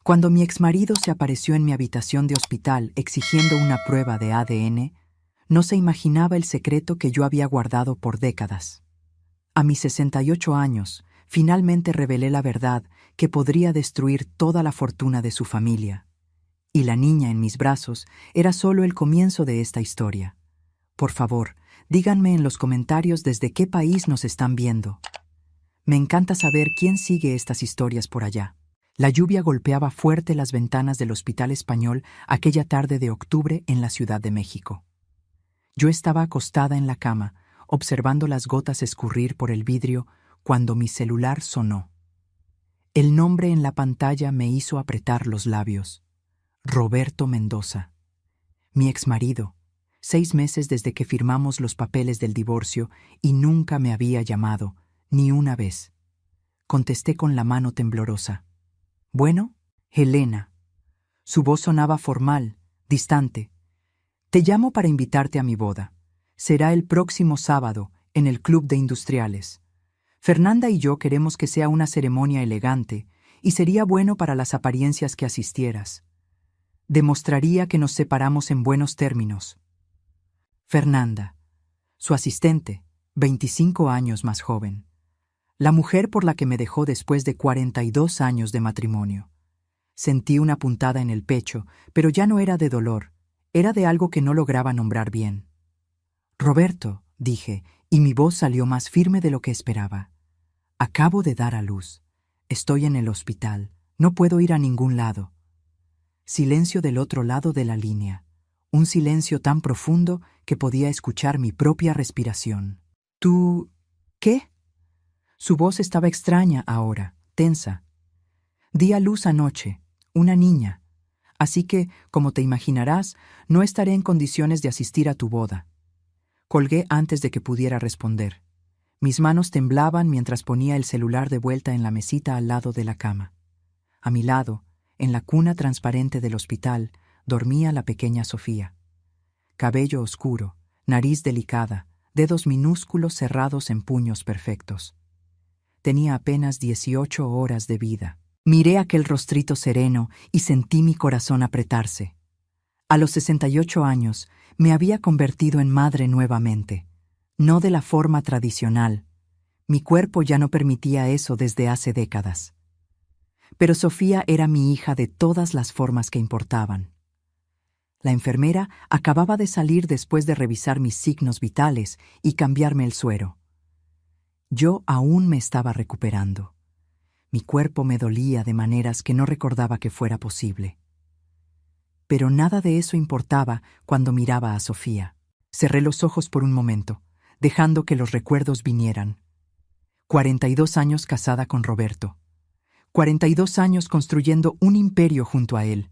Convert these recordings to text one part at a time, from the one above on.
Cuando mi exmarido se apareció en mi habitación de hospital exigiendo una prueba de ADN, no se imaginaba el secreto que yo había guardado por décadas. A mis 68 años, finalmente revelé la verdad que podría destruir toda la fortuna de su familia. Y la niña en mis brazos era solo el comienzo de esta historia. Por favor, díganme en los comentarios desde qué país nos están viendo. Me encanta saber quién sigue estas historias por allá. La lluvia golpeaba fuerte las ventanas del Hospital Español aquella tarde de octubre en la Ciudad de México. Yo estaba acostada en la cama, observando las gotas escurrir por el vidrio cuando mi celular sonó. El nombre en la pantalla me hizo apretar los labios. Roberto Mendoza. Mi exmarido. 6 meses desde que firmamos los papeles del divorcio y nunca me había llamado, ni una vez. Contesté con la mano temblorosa. «Bueno, Helena». Su voz sonaba formal, distante. «Te llamo para invitarte a mi boda. Será el próximo sábado, en el Club de Industriales. Fernanda y yo queremos que sea una ceremonia elegante, y sería bueno para las apariencias que asistieras. Demostraría que nos separamos en buenos términos». Fernanda, su asistente, 25 años más joven. La mujer por la que me dejó después de 42 años de matrimonio. Sentí una puntada en el pecho, pero ya no era de dolor, era de algo que no lograba nombrar bien. «Roberto», dije, y mi voz salió más firme de lo que esperaba. «Acabo de dar a luz. Estoy en el hospital. No puedo ir a ningún lado». Silencio del otro lado de la línea. Un silencio tan profundo que podía escuchar mi propia respiración. «¿Tú... qué?» Su voz estaba extraña ahora, tensa. «Di a luz anoche, una niña. Así que, como te imaginarás, no estaré en condiciones de asistir a tu boda». Colgué antes de que pudiera responder. Mis manos temblaban mientras ponía el celular de vuelta en la mesita al lado de la cama. A mi lado, en la cuna transparente del hospital, dormía la pequeña Sofía. Cabello oscuro, nariz delicada, dedos minúsculos cerrados en puños perfectos. Tenía apenas 18 horas de vida. Miré aquel rostrito sereno y sentí mi corazón apretarse. A los 68 años me había convertido en madre nuevamente, no de la forma tradicional. Mi cuerpo ya no permitía eso desde hace décadas. Pero Sofía era mi hija de todas las formas que importaban. La enfermera acababa de salir después de revisar mis signos vitales y cambiarme el suero. Yo aún me estaba recuperando. Mi cuerpo me dolía de maneras que no recordaba que fuera posible. Pero nada de eso importaba cuando miraba a Sofía. Cerré los ojos por un momento, dejando que los recuerdos vinieran. 42 años casada con Roberto. 42 años construyendo un imperio junto a él.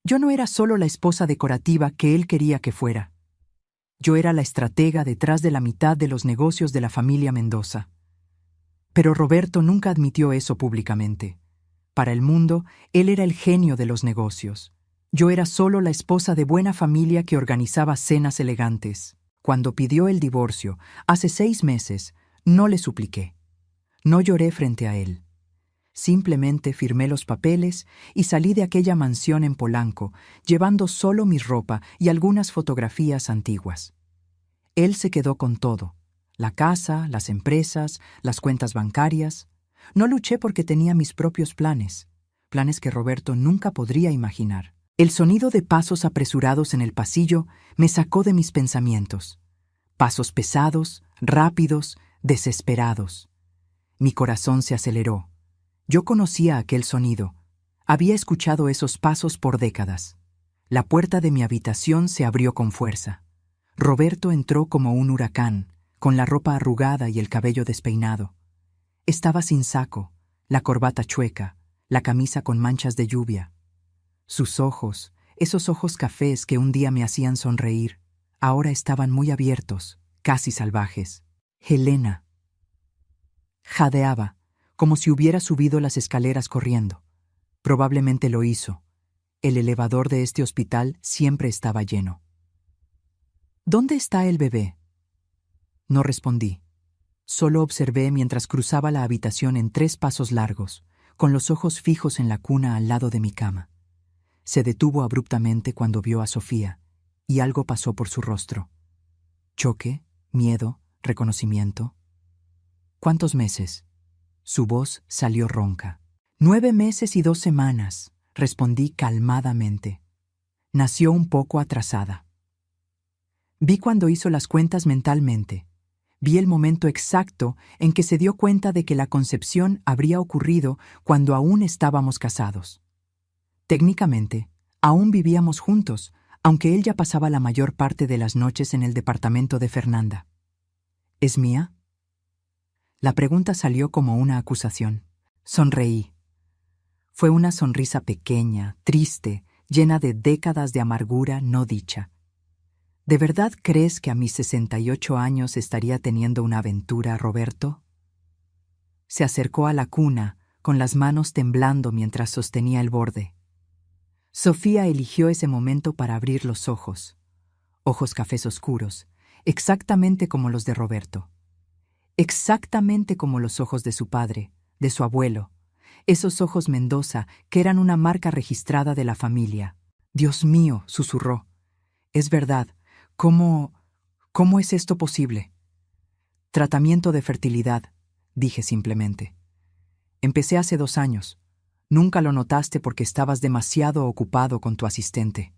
Yo no era solo la esposa decorativa que él quería que fuera. Yo era la estratega detrás de la mitad de los negocios de la familia Mendoza. Pero Roberto nunca admitió eso públicamente. Para el mundo, él era el genio de los negocios. Yo era solo la esposa de buena familia que organizaba cenas elegantes. Cuando pidió el divorcio, hace 6 meses, no le supliqué. No lloré frente a él. Simplemente firmé los papeles y salí de aquella mansión en Polanco, llevando solo mi ropa y algunas fotografías antiguas. Él se quedó con todo: la casa, las empresas, las cuentas bancarias. No luché porque tenía mis propios planes, planes que Roberto nunca podría imaginar. El sonido de pasos apresurados en el pasillo me sacó de mis pensamientos. Pasos pesados, rápidos, desesperados. Mi corazón se aceleró. Yo conocía aquel sonido. Había escuchado esos pasos por décadas. La puerta de mi habitación se abrió con fuerza. Roberto entró como un huracán, con la ropa arrugada y el cabello despeinado. Estaba sin saco, la corbata chueca, la camisa con manchas de lluvia. Sus ojos, esos ojos cafés que un día me hacían sonreír, ahora estaban muy abiertos, casi salvajes. «Helena». Jadeaba, como si hubiera subido las escaleras corriendo. Probablemente lo hizo. El elevador de este hospital siempre estaba lleno. «¿Dónde está el bebé?». No respondí. Solo observé mientras cruzaba la habitación en 3 pasos largos, con los ojos fijos en la cuna al lado de mi cama. Se detuvo abruptamente cuando vio a Sofía, y algo pasó por su rostro. Choque, miedo, reconocimiento. ¿Cuántos meses? Su voz salió ronca. 9 meses y 2 semanas, respondí calmadamente. Nació un poco atrasada. Vi cuando hizo las cuentas mentalmente. Vi el momento exacto en que se dio cuenta de que la concepción habría ocurrido cuando aún estábamos casados. Técnicamente, aún vivíamos juntos, aunque él ya pasaba la mayor parte de las noches en el departamento de Fernanda. ¿Es mía? La pregunta salió como una acusación. Sonreí. Fue una sonrisa pequeña, triste, llena de décadas de amargura no dicha. ¿De verdad crees que a mis 68 años estaría teniendo una aventura, Roberto? Se acercó a la cuna, con las manos temblando mientras sostenía el borde. Sofía eligió ese momento para abrir los ojos. Ojos cafés oscuros, exactamente como los de Roberto. Exactamente como los ojos de su padre, de su abuelo. Esos ojos Mendoza, que eran una marca registrada de la familia. Dios mío, susurró. Es verdad. ¿Cómo es esto posible? Tratamiento de fertilidad, dije simplemente. Empecé hace 2 años. Nunca lo notaste porque estabas demasiado ocupado con tu asistente.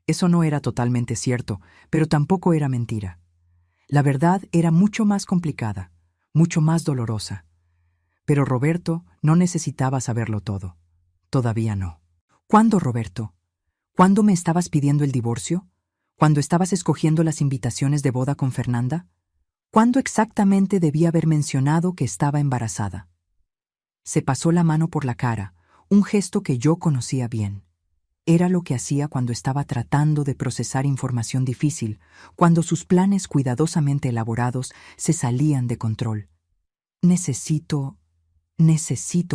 Eso no era totalmente cierto, pero tampoco era mentira. La verdad era mucho más complicada, mucho más dolorosa. Pero Roberto no necesitaba saberlo todo. Todavía no. ¿Cuándo, Roberto? ¿Cuándo me estabas pidiendo el divorcio? ¿Cuándo estabas escogiendo las invitaciones de boda con Fernanda? ¿Cuándo exactamente debía haber mencionado que estaba embarazada? Se pasó la mano por la cara, un gesto que yo conocía bien. Era lo que hacía cuando estaba tratando de procesar información difícil, cuando sus planes cuidadosamente elaborados se salían de control. Necesito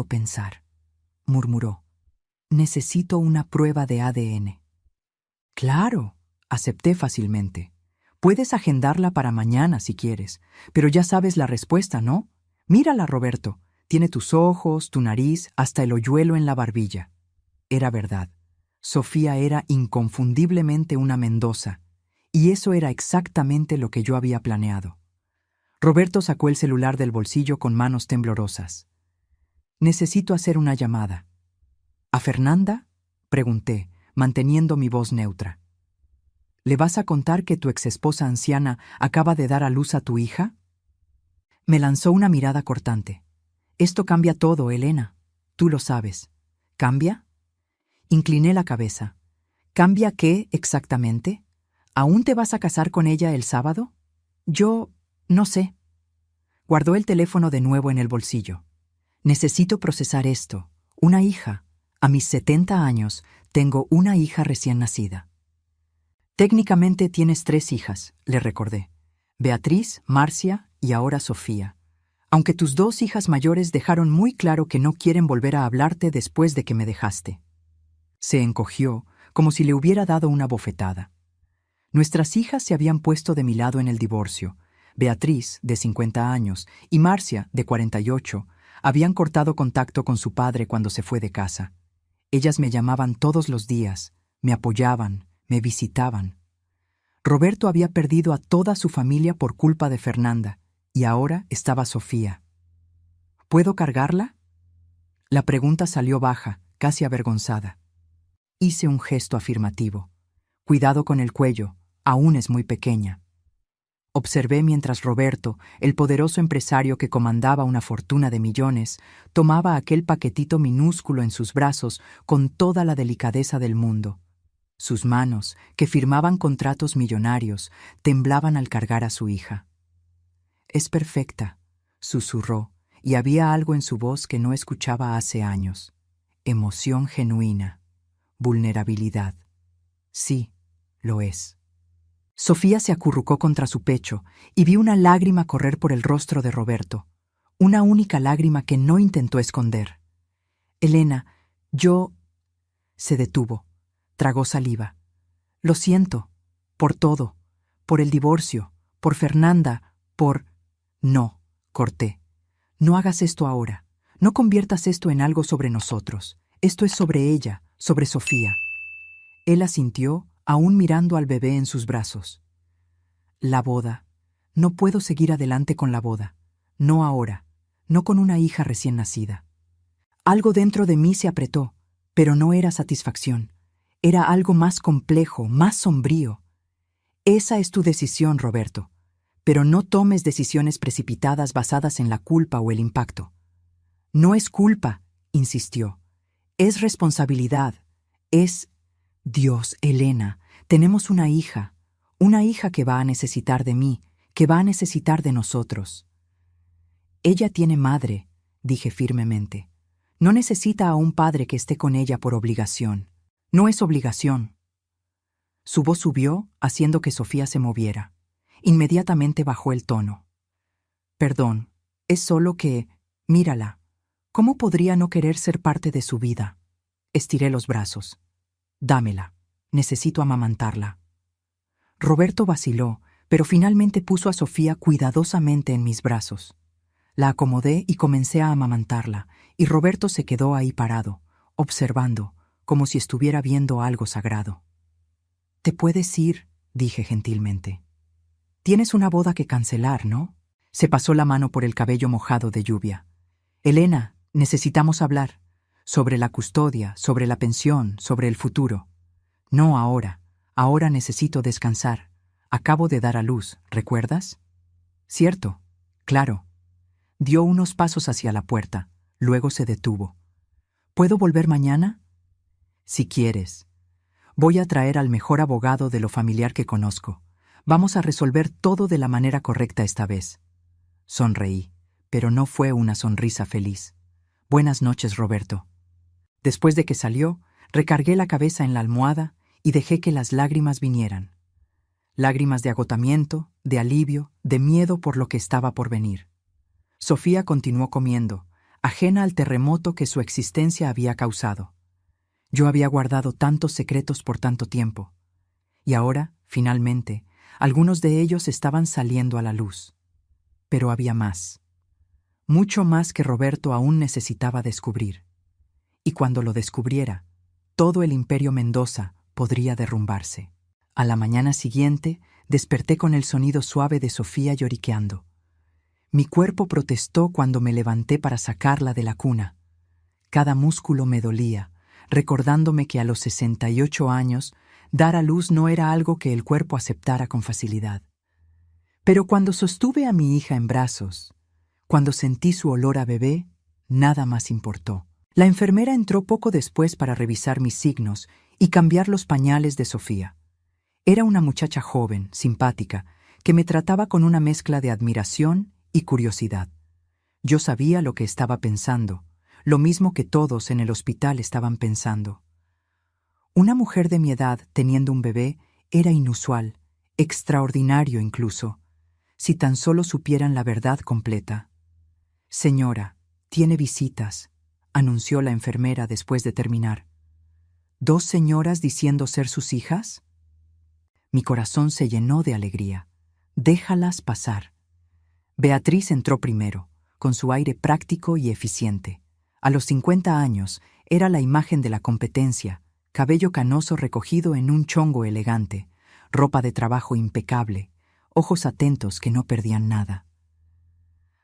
pensar, murmuró. Necesito una prueba de ADN. Claro, acepté fácilmente. Puedes agendarla para mañana si quieres, pero ya sabes la respuesta, ¿no? Mírala, Roberto. Tiene tus ojos, tu nariz, hasta el hoyuelo en la barbilla. Era verdad. Sofía era inconfundiblemente una Mendoza, y eso era exactamente lo que yo había planeado. Roberto sacó el celular del bolsillo con manos temblorosas. Necesito hacer una llamada. ¿A Fernanda? Pregunté, manteniendo mi voz neutra. ¿Le vas a contar que tu exesposa anciana acaba de dar a luz a tu hija? Me lanzó una mirada cortante. Esto cambia todo, Elena. Tú lo sabes. ¿Cambia? Incliné la cabeza. ¿Cambia qué exactamente? ¿Aún te vas a casar con ella el sábado? Yo no sé. Guardó el teléfono de nuevo en el bolsillo. Necesito procesar esto. Una hija. A mis 70 años tengo una hija recién nacida. Técnicamente tienes 3 hijas, le recordé. Beatriz, Marcia y ahora Sofía. Aunque tus 2 hijas mayores dejaron muy claro que no quieren volver a hablarte después de que me dejaste. Se encogió, como si le hubiera dado una bofetada. Nuestras hijas se habían puesto de mi lado en el divorcio. Beatriz, de 50 años, y Marcia, de 48, habían cortado contacto con su padre cuando se fue de casa. Ellas me llamaban todos los días, me apoyaban, me visitaban. Roberto había perdido a toda su familia por culpa de Fernanda, y ahora estaba Sofía. ¿Puedo cargarla? La pregunta salió baja, casi avergonzada. Hice un gesto afirmativo. Cuidado con el cuello, aún es muy pequeña. Observé mientras Roberto, el poderoso empresario que comandaba una fortuna de millones, tomaba aquel paquetito minúsculo en sus brazos con toda la delicadeza del mundo. Sus manos, que firmaban contratos millonarios, temblaban al cargar a su hija. «Es perfecta», susurró, y había algo en su voz que no escuchaba hace años. Emoción genuina. Vulnerabilidad. Sí, lo es. Sofía se acurrucó contra su pecho y vi una lágrima correr por el rostro de Roberto, una única lágrima que no intentó esconder. «Elena, yo...» Se detuvo, tragó saliva. «Lo siento, por todo, por el divorcio, por Fernanda, por...» «No», corté. «No hagas esto ahora. No conviertas esto en algo sobre nosotros. Esto es sobre ella, sobre Sofía. Él asintió, aún mirando al bebé en sus brazos. La boda. No puedo seguir adelante con la boda. No ahora. No con una hija recién nacida. Algo dentro de mí se apretó, pero no era satisfacción. Era algo más complejo, más sombrío. Esa es tu decisión, Roberto. Pero no tomes decisiones precipitadas basadas en la culpa o el impacto. No es culpa, insistió. Es responsabilidad. Es... Dios, Elena, tenemos una hija que va a necesitar de mí, que va a necesitar de nosotros. Ella tiene madre, dije firmemente. No necesita a un padre que esté con ella por obligación. No es obligación. Su voz subió, haciendo que Sofía se moviera. Inmediatamente bajó el tono. Perdón, es solo que... Mírala. ¿Cómo podría no querer ser parte de su vida? Estiré los brazos. Dámela. Necesito amamantarla. Roberto vaciló, pero finalmente puso a Sofía cuidadosamente en mis brazos. La acomodé y comencé a amamantarla, y Roberto se quedó ahí parado, observando, como si estuviera viendo algo sagrado. «Te puedes ir», dije gentilmente. «Tienes una boda que cancelar, ¿no?» Se pasó la mano por el cabello mojado de lluvia. «Elena, necesitamos hablar. Sobre la custodia, sobre la pensión, sobre el futuro. No ahora. Ahora necesito descansar. Acabo de dar a luz, ¿recuerdas?» «Cierto. Claro». Dio unos pasos hacia la puerta, luego se detuvo. «¿Puedo volver mañana?» «Si quieres. Voy a traer al mejor abogado de lo familiar que conozco. Vamos a resolver todo de la manera correcta esta vez». Sonreí, pero no fue una sonrisa feliz. «Buenas noches, Roberto». Después de que salió, recargué la cabeza en la almohada y dejé que las lágrimas vinieran. Lágrimas de agotamiento, de alivio, de miedo por lo que estaba por venir. Sofía continuó comiendo, ajena al terremoto que su existencia había causado. Yo había guardado tantos secretos por tanto tiempo. Y ahora, finalmente, algunos de ellos estaban saliendo a la luz. Pero había más. Mucho más que Roberto aún necesitaba descubrir. Y cuando lo descubriera, todo el imperio Mendoza podría derrumbarse. A la mañana siguiente, desperté con el sonido suave de Sofía lloriqueando. Mi cuerpo protestó cuando me levanté para sacarla de la cuna. Cada músculo me dolía, recordándome que a los 68 años, dar a luz no era algo que el cuerpo aceptara con facilidad. Pero cuando sostuve a mi hija en brazos, cuando sentí su olor a bebé, nada más importó. La enfermera entró poco después para revisar mis signos y cambiar los pañales de Sofía. Era una muchacha joven, simpática, que me trataba con una mezcla de admiración y curiosidad. Yo sabía lo que estaba pensando, lo mismo que todos en el hospital estaban pensando. Una mujer de mi edad teniendo un bebé era inusual, extraordinario incluso, si tan solo supieran la verdad completa. «Señora, tiene visitas», anunció la enfermera después de terminar. «¿2 señoras diciendo ser sus hijas?» Mi corazón se llenó de alegría. «Déjalas pasar». Beatriz entró primero, con su aire práctico y eficiente. A los 50 años, era la imagen de la competencia, cabello canoso recogido en un chongo elegante, ropa de trabajo impecable, ojos atentos que no perdían nada.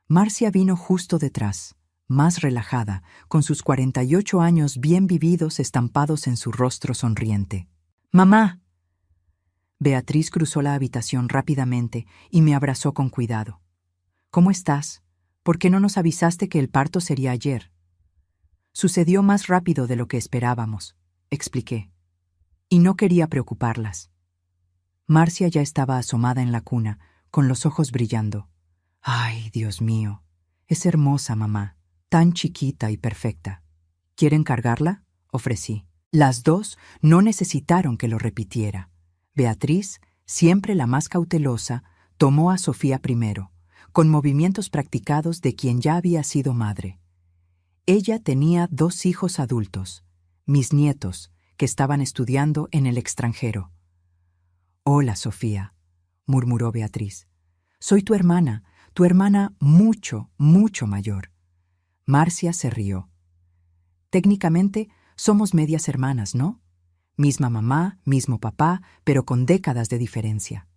Marcia vino justo detrás, más relajada, con sus 48 años bien vividos estampados en su rostro sonriente. «¡Mamá!». Beatriz cruzó la habitación rápidamente y me abrazó con cuidado. «¿Cómo estás? ¿Por qué no nos avisaste que el parto sería ayer?» «Sucedió más rápido de lo que esperábamos», expliqué. Y no quería preocuparlas. Marcia ya estaba asomada en la cuna, con los ojos brillando. «Ay, Dios mío, es hermosa, mamá, tan chiquita y perfecta». «¿Quieren cargarla?», ofrecí. Las dos no necesitaron que lo repitiera. Beatriz, siempre la más cautelosa, tomó a Sofía primero, con movimientos practicados de quien ya había sido madre. Ella tenía 2 hijos adultos, mis nietos, que estaban estudiando en el extranjero. «Hola, Sofía», murmuró Beatriz. «Soy tu hermana mucho, mucho mayor». Marcia se rió. Técnicamente, somos medias hermanas, ¿no? Misma mamá, mismo papá, pero con décadas de diferencia.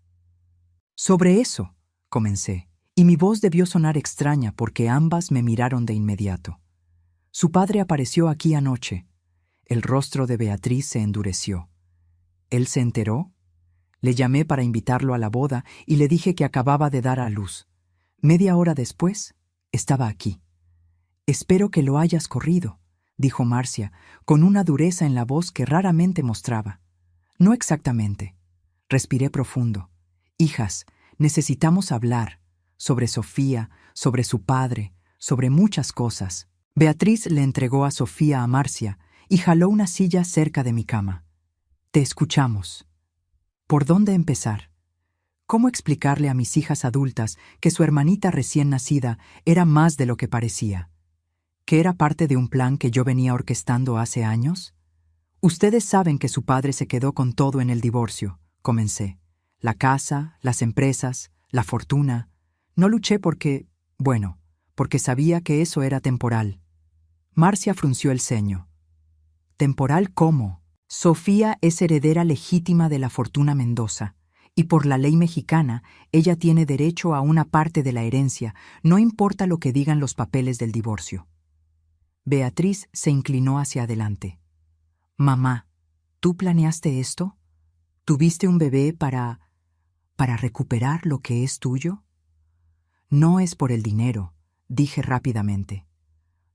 Sobre eso, comencé, y mi voz debió sonar extraña porque ambas me miraron de inmediato. Su padre apareció aquí anoche. El rostro de Beatriz se endureció. ¿Él se enteró? Le llamé para invitarlo a la boda y le dije que acababa de dar a luz. Media hora después, estaba aquí. Espero que lo hayas corrido, dijo Marcia, con una dureza en la voz que raramente mostraba. No exactamente. Respiré profundo. Hijas, necesitamos hablar sobre Sofía, sobre su padre, sobre muchas cosas. Beatriz le entregó a Sofía a Marcia y jaló una silla cerca de mi cama. Te escuchamos. ¿Por dónde empezar? ¿Cómo explicarle a mis hijas adultas que su hermanita recién nacida era más de lo que parecía? ¿Que era parte de un plan que yo venía orquestando hace años? Ustedes saben que su padre se quedó con todo en el divorcio, comencé. La casa, las empresas, la fortuna. No luché porque sabía que eso era temporal. Marcia frunció el ceño. ¿Temporal cómo? Sofía es heredera legítima de la fortuna Mendoza, y por la ley mexicana, ella tiene derecho a una parte de la herencia, no importa lo que digan los papeles del divorcio. Beatriz se inclinó hacia adelante. Mamá, ¿tú planeaste esto? ¿Tuviste un bebé para recuperar lo que es tuyo? No es por el dinero, dije rápidamente.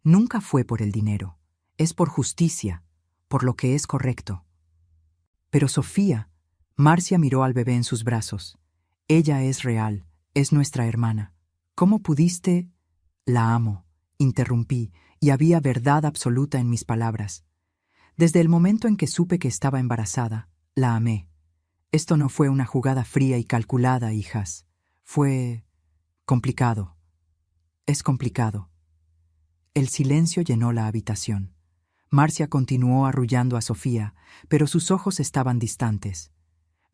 Nunca fue por el dinero, es por justicia, por lo que es correcto. Pero Sofía, Marcia miró al bebé en sus brazos. Ella es real, es nuestra hermana. ¿Cómo pudiste? La amo, interrumpí, y había verdad absoluta en mis palabras. Desde el momento en que supe que estaba embarazada, la amé. Esto no fue una jugada fría y calculada, hijas. Fue complicado. Es complicado. El silencio llenó la habitación. Marcia continuó arrullando a Sofía, pero sus ojos estaban distantes.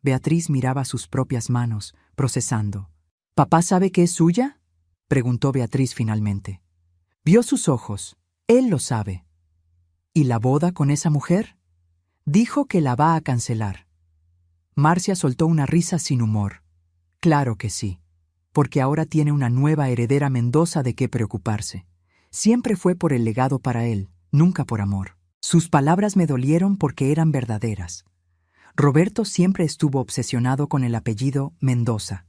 Beatriz miraba sus propias manos, procesando. ¿Papá sabe que es suya? Preguntó Beatriz finalmente. Vio sus ojos. Él lo sabe. ¿Y la boda con esa mujer? Dijo que la va a cancelar. Marcia soltó una risa sin humor. Claro que sí, porque ahora tiene una nueva heredera Mendoza de qué preocuparse. Siempre fue por el legado para él, nunca por amor. Sus palabras me dolieron porque eran verdaderas. Roberto siempre estuvo obsesionado con el apellido Mendoza.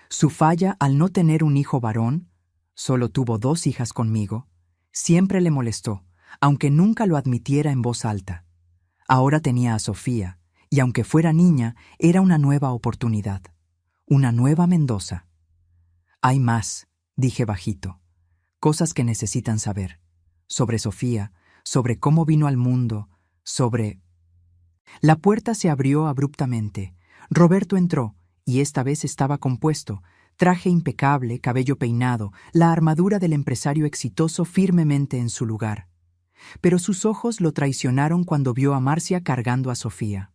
Su falla al no tener un hijo varón, solo tuvo 2 hijas conmigo, siempre le molestó, aunque nunca lo admitiera en voz alta. Ahora tenía a Sofía, y aunque fuera niña, era una nueva oportunidad. Una nueva Mendoza. Hay más, dije bajito. Cosas que necesitan saber. Sobre Sofía, sobre cómo vino al mundo, sobre... La puerta se abrió abruptamente. Roberto entró, y esta vez estaba compuesto, traje impecable, cabello peinado, la armadura del empresario exitoso firmemente en su lugar. Pero sus ojos lo traicionaron cuando vio a Marcia cargando a Sofía.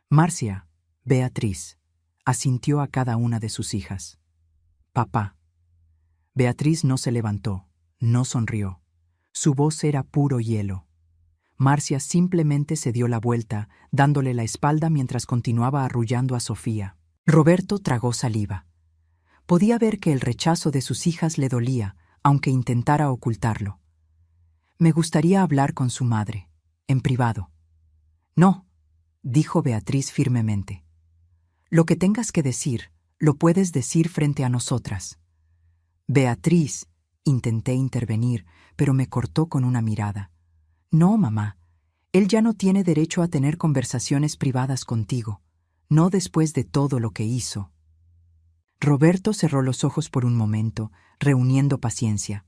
Marcia, Beatriz, asintió a cada una de sus hijas. Papá. Beatriz no se levantó, no sonrió. Su voz era puro hielo. Marcia simplemente se dio la vuelta, dándole la espalda mientras continuaba arrullando a Sofía. Roberto tragó saliva. Podía ver que el rechazo de sus hijas le dolía, aunque intentara ocultarlo. Me gustaría hablar con su madre, en privado. No, dijo Beatriz firmemente. Lo que tengas que decir, lo puedes decir frente a nosotras. Beatriz, intenté intervenir, pero me cortó con una mirada. No, mamá, él ya no tiene derecho a tener conversaciones privadas contigo, no después de todo lo que hizo. Roberto cerró los ojos por un momento, reuniendo paciencia.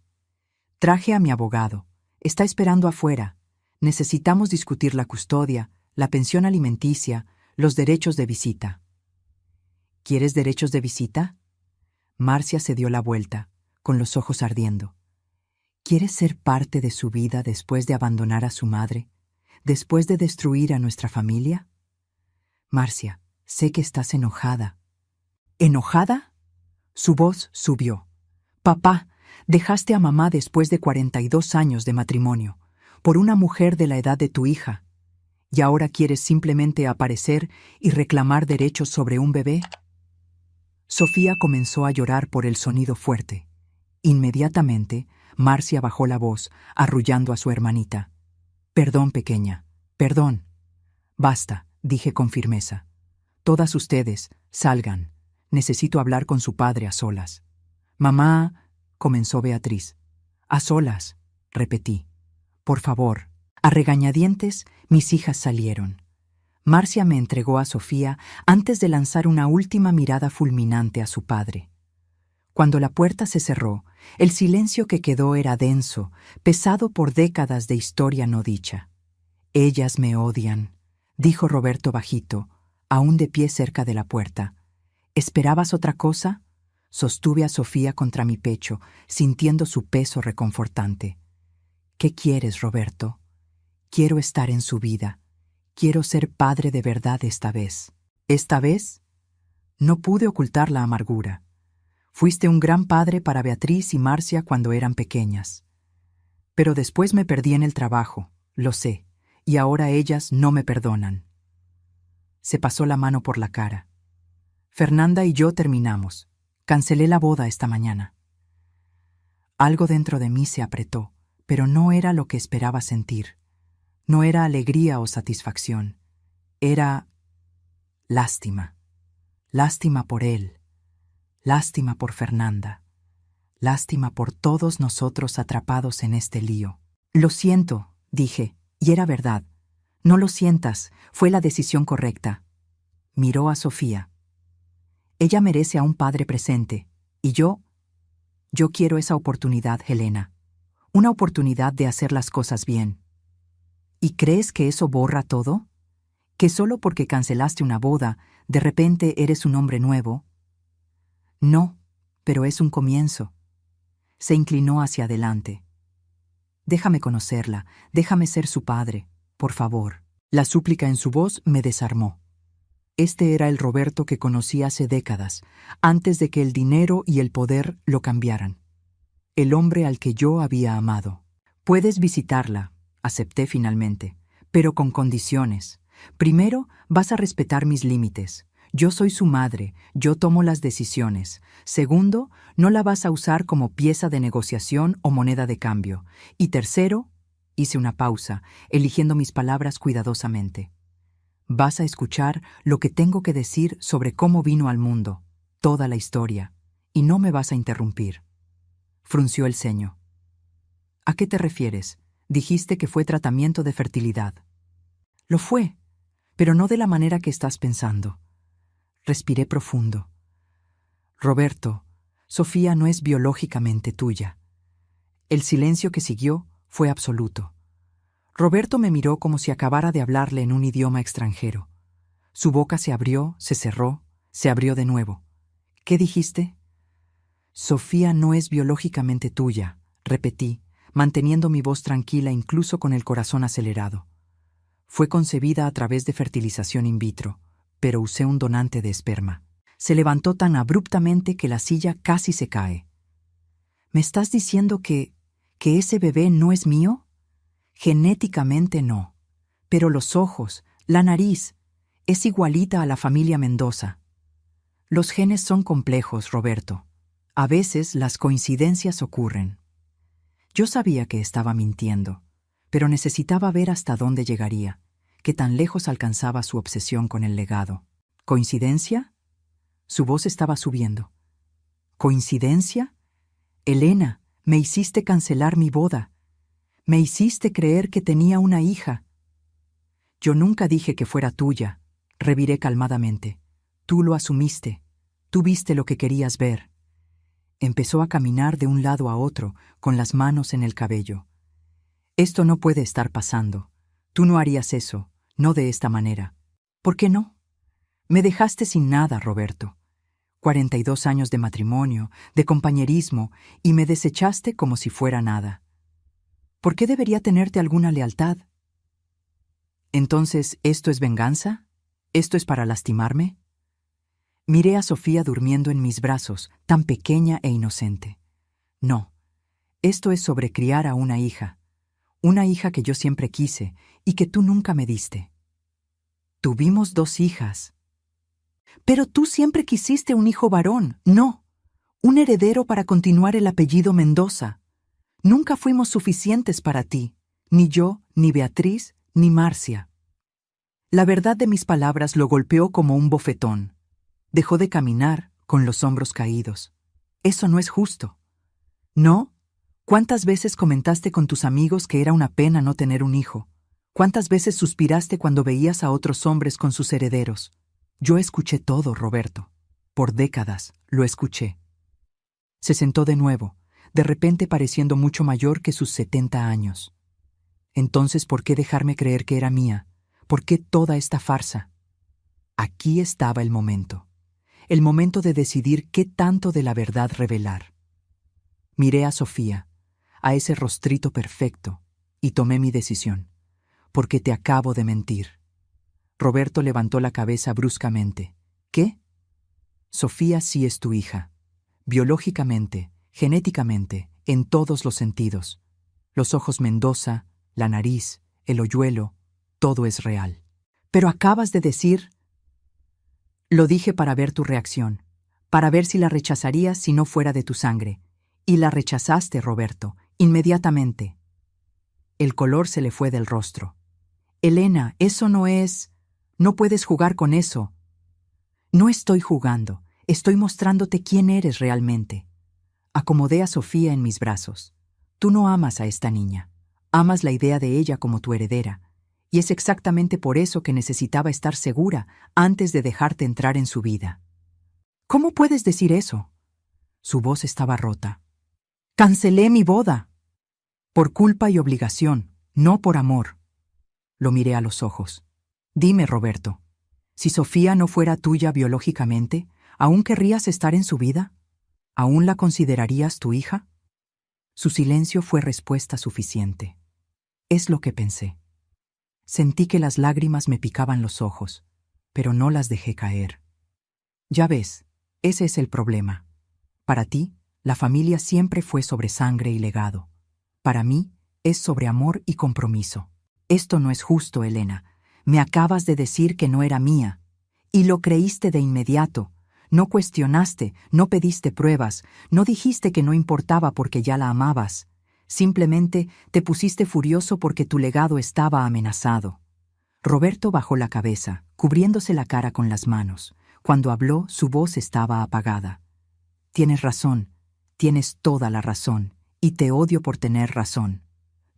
Traje a mi abogado. Está esperando afuera. Necesitamos discutir la custodia, la pensión alimenticia, los derechos de visita. ¿Quieres derechos de visita? Marcia se dio la vuelta, con los ojos ardiendo. ¿Quieres ser parte de su vida después de abandonar a su madre? ¿Después de destruir a nuestra familia? Marcia, sé que estás enojada. ¿Enojada? Su voz subió. Papá, dejaste a mamá después de 42 años de matrimonio, por una mujer de la edad de tu hija, y ahora quieres simplemente aparecer y reclamar derechos sobre un bebé. Sofía comenzó a llorar por el sonido fuerte. Inmediatamente, Marcia bajó la voz, arrullando a su hermanita. Perdón, pequeña, perdón. Basta, dije con firmeza. Todas ustedes, salgan. Necesito hablar con su padre a solas. Mamá, comenzó Beatriz. A solas, repetí. Por favor. A regañadientes, mis hijas salieron. Marcia me entregó a Sofía antes de lanzar una última mirada fulminante a su padre. Cuando la puerta se cerró, el silencio que quedó era denso, pesado por décadas de historia no dicha. Ellas me odian, dijo Roberto bajito, aún de pie cerca de la puerta. ¿Esperabas otra cosa? Sostuve a Sofía contra mi pecho, sintiendo su peso reconfortante. ¿Qué quieres, Roberto? Quiero estar en su vida. Quiero ser padre de verdad esta vez. ¿Esta vez? No pude ocultar la amargura. Fuiste un gran padre para Beatriz y Marcia cuando eran pequeñas. Pero después me perdí en el trabajo, lo sé, y ahora ellas no me perdonan. Se pasó la mano por la cara. Fernanda y yo terminamos. Cancelé la boda esta mañana. Algo dentro de mí se apretó, pero no era lo que esperaba sentir. No era alegría o satisfacción. Era lástima. Lástima por él. Lástima por Fernanda. Lástima por todos nosotros atrapados en este lío. Lo siento, dije, y era verdad. No lo sientas, fue la decisión correcta. Miró a Sofía. Ella merece a un padre presente, y yo quiero esa oportunidad, Helena. Una oportunidad de hacer las cosas bien. ¿Y crees que eso borra todo? ¿Que solo porque cancelaste una boda, de repente eres un hombre nuevo? No, pero es un comienzo. Se inclinó hacia adelante. Déjame conocerla, déjame ser su padre, por favor. La súplica en su voz me desarmó. Este era el Roberto que conocí hace décadas, antes de que el dinero y el poder lo cambiaran. El hombre al que yo había amado. Puedes visitarla, acepté finalmente, pero con condiciones. Primero, vas a respetar mis límites. Yo soy su madre, yo tomo las decisiones. Segundo, no la vas a usar como pieza de negociación o moneda de cambio. Y tercero, hice una pausa, eligiendo mis palabras cuidadosamente. Vas a escuchar lo que tengo que decir sobre cómo vino al mundo, toda la historia, y no me vas a interrumpir. Frunció el ceño. ¿A qué te refieres? Dijiste que fue tratamiento de fertilidad. Lo fue, pero no de la manera que estás pensando. Respiré profundo. Roberto, Sofía no es biológicamente tuya. El silencio que siguió fue absoluto. Roberto me miró como si acabara de hablarle en un idioma extranjero. Su boca se abrió, se cerró, se abrió de nuevo. ¿Qué dijiste? Sofía no es biológicamente tuya, repetí, manteniendo mi voz tranquila incluso con el corazón acelerado. Fue concebida a través de fertilización in vitro, pero usé un donante de esperma. Se levantó tan abruptamente que la silla casi se cae. ¿Me estás diciendo que ese bebé no es mío? Genéticamente no, pero los ojos, la nariz, es igualita a la familia Mendoza. Los genes son complejos, Roberto. A veces las coincidencias ocurren. Yo sabía que estaba mintiendo, pero necesitaba ver hasta dónde llegaría, qué tan lejos alcanzaba su obsesión con el legado. ¿Coincidencia? Su voz estaba subiendo. ¿Coincidencia? Elena, me hiciste cancelar mi boda. Me hiciste creer que tenía una hija. Yo nunca dije que fuera tuya, reviré calmadamente. Tú lo asumiste. Tú viste lo que querías ver. Empezó a caminar de un lado a otro, con las manos en el cabello. Esto no puede estar pasando. Tú no harías eso, no de esta manera. ¿Por qué no? Me dejaste sin nada, Roberto. 42 años de matrimonio, de compañerismo, y me desechaste como si fuera nada. ¿Por qué debería tenerte alguna lealtad? Entonces, ¿esto es venganza? ¿Esto es para lastimarme? Miré a Sofía durmiendo en mis brazos, tan pequeña e inocente. No, Esto es sobre criar a una hija que yo siempre quise y que tú nunca me diste. Tuvimos 2 hijas. Pero tú siempre quisiste un hijo varón, no, un heredero para continuar el apellido Mendoza. Nunca fuimos suficientes para ti, ni yo, ni Beatriz, ni Marcia. La verdad de mis palabras lo golpeó como un bofetón. Dejó de caminar con los hombros caídos. Eso no es justo. ¿No? ¿Cuántas veces comentaste con tus amigos que era una pena no tener un hijo? ¿Cuántas veces suspiraste cuando veías a otros hombres con sus herederos? Yo escuché todo, Roberto. Por décadas lo escuché. Se sentó de nuevo, de repente pareciendo mucho mayor que sus 70 años. Entonces, ¿por qué dejarme creer que era mía? ¿Por qué toda esta farsa? Aquí estaba el momento de decidir qué tanto de la verdad revelar. Miré a Sofía, a ese rostrito perfecto, y tomé mi decisión, porque te acabo de mentir. Roberto levantó la cabeza bruscamente. ¿Qué? Sofía sí es tu hija, biológicamente, genéticamente, en todos los sentidos. Los ojos Mendoza, la nariz, el hoyuelo, todo es real. Pero acabas de decir... Lo dije para ver tu reacción, para ver si la rechazarías si no fuera de tu sangre. Y la rechazaste, Roberto, inmediatamente. El color se le fue del rostro. Elena, eso no es... No puedes jugar con eso. No estoy jugando, estoy mostrándote quién eres realmente. Acomodé a Sofía en mis brazos. Tú no amas a esta niña. Amas la idea de ella como tu heredera. Y es exactamente por eso que necesitaba estar segura antes de dejarte entrar en su vida. ¿Cómo puedes decir eso? Su voz estaba rota. Cancelé mi boda. Por culpa y obligación, no por amor. Lo miré a los ojos. Dime, Roberto, si Sofía no fuera tuya biológicamente, ¿aún querrías estar en su vida? ¿Aún la considerarías tu hija? Su silencio fue respuesta suficiente. Es lo que pensé. Sentí que las lágrimas me picaban los ojos, pero no las dejé caer. Ya ves, ese es el problema. Para ti, la familia siempre fue sobre sangre y legado. Para mí, es sobre amor y compromiso. Esto no es justo, Elena. Me acabas de decir que no era mía. Y lo creíste de inmediato. No cuestionaste, no pediste pruebas, no dijiste que no importaba porque ya la amabas. Simplemente te pusiste furioso porque tu legado estaba amenazado. Roberto bajó la cabeza, cubriéndose la cara con las manos. Cuando habló, su voz estaba apagada. Tienes razón, tienes toda la razón, y te odio por tener razón.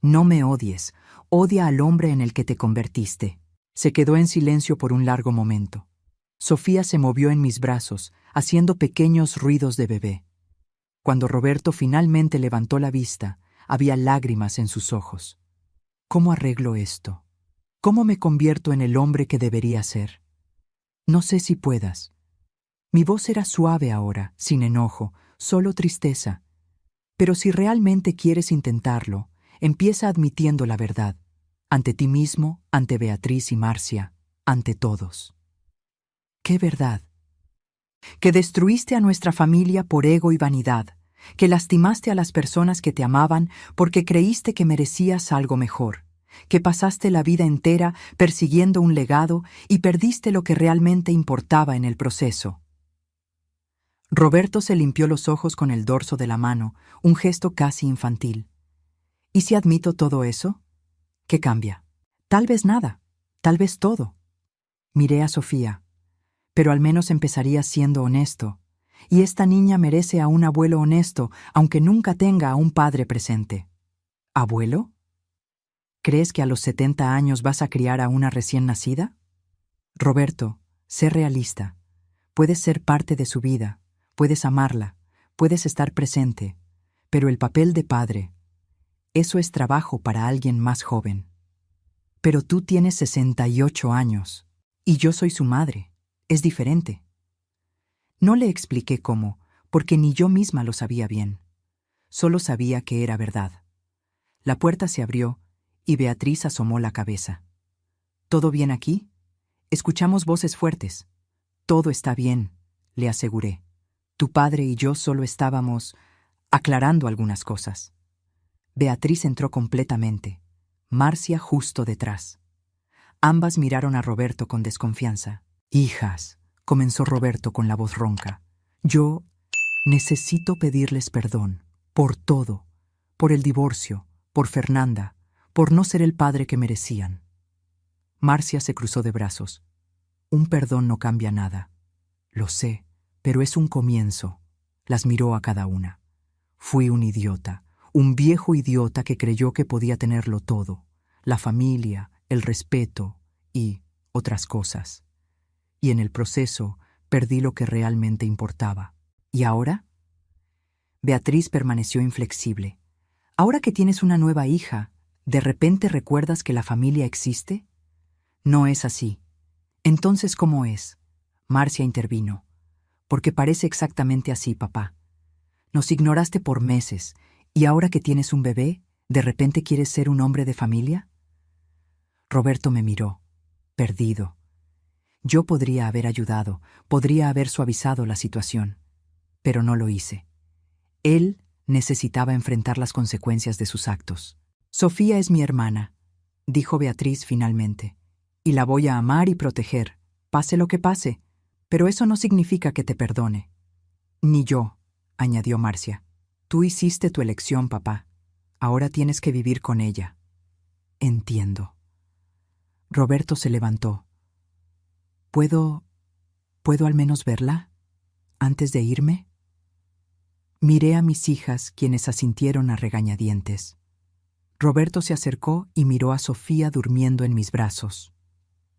No me odies, odia al hombre en el que te convertiste. Se quedó en silencio por un largo momento. Sofía se movió en mis brazos, haciendo pequeños ruidos de bebé. Cuando Roberto finalmente levantó la vista, había lágrimas en sus ojos. ¿Cómo arreglo esto? ¿Cómo me convierto en el hombre que debería ser? No sé si puedas. Mi voz era suave ahora, sin enojo, solo tristeza. Pero si realmente quieres intentarlo, empieza admitiendo la verdad. Ante ti mismo, ante Beatriz y Marcia, ante todos. ¿Qué verdad? Que destruiste a nuestra familia por ego y vanidad, que lastimaste a las personas que te amaban porque creíste que merecías algo mejor, que pasaste la vida entera persiguiendo un legado y perdiste lo que realmente importaba en el proceso. Roberto se limpió los ojos con el dorso de la mano, un gesto casi infantil. ¿Y si admito todo eso? ¿Qué cambia? Tal vez nada, tal vez todo. Miré a Sofía, pero al menos empezaría siendo honesto. Y esta niña merece a un abuelo honesto, aunque nunca tenga a un padre presente. ¿Abuelo? ¿Crees que a los 70 años vas a criar a una recién nacida? Roberto, sé realista. Puedes ser parte de su vida, puedes amarla, puedes estar presente, pero el papel de padre, eso es trabajo para alguien más joven. Pero tú tienes 68 años, y yo soy su madre. Es diferente. No le expliqué cómo, porque ni yo misma lo sabía bien. Solo sabía que era verdad. La puerta se abrió y Beatriz asomó la cabeza. ¿Todo bien aquí? Escuchamos voces fuertes. Todo está bien, le aseguré. Tu padre y yo solo estábamos aclarando algunas cosas. Beatriz entró completamente, Marcia justo detrás. Ambas miraron a Roberto con desconfianza. «Hijas», comenzó Roberto con la voz ronca, «yo necesito pedirles perdón por todo, por el divorcio, por Fernanda, por no ser el padre que merecían». Marcia se cruzó de brazos. «Un perdón no cambia nada. Lo sé, pero es un comienzo». Las miró a cada una. «Fui un idiota, un viejo idiota que creyó que podía tenerlo todo, la familia, el respeto y otras cosas. Y en el proceso perdí lo que realmente importaba. ¿Y ahora?». Beatriz permaneció inflexible. «¿Ahora que tienes una nueva hija, de repente recuerdas que la familia existe?». «No es así». «Entonces, ¿cómo es?». Marcia intervino. «Porque parece exactamente así, papá. Nos ignoraste por meses, y ahora que tienes un bebé, ¿de repente quieres ser un hombre de familia?». Roberto me miró, perdido. Yo podría haber ayudado, podría haber suavizado la situación, pero no lo hice. Él necesitaba enfrentar las consecuencias de sus actos. «Sofía es mi hermana», dijo Beatriz finalmente, «y la voy a amar y proteger, pase lo que pase, pero eso no significa que te perdone». «Ni yo», añadió Marcia. «Tú hiciste tu elección, papá. Ahora tienes que vivir con ella». «Entiendo». Roberto se levantó. ¿Puedo al menos verla? ¿Antes de irme?». Miré a mis hijas, quienes asintieron a regañadientes. Roberto se acercó y miró a Sofía durmiendo en mis brazos.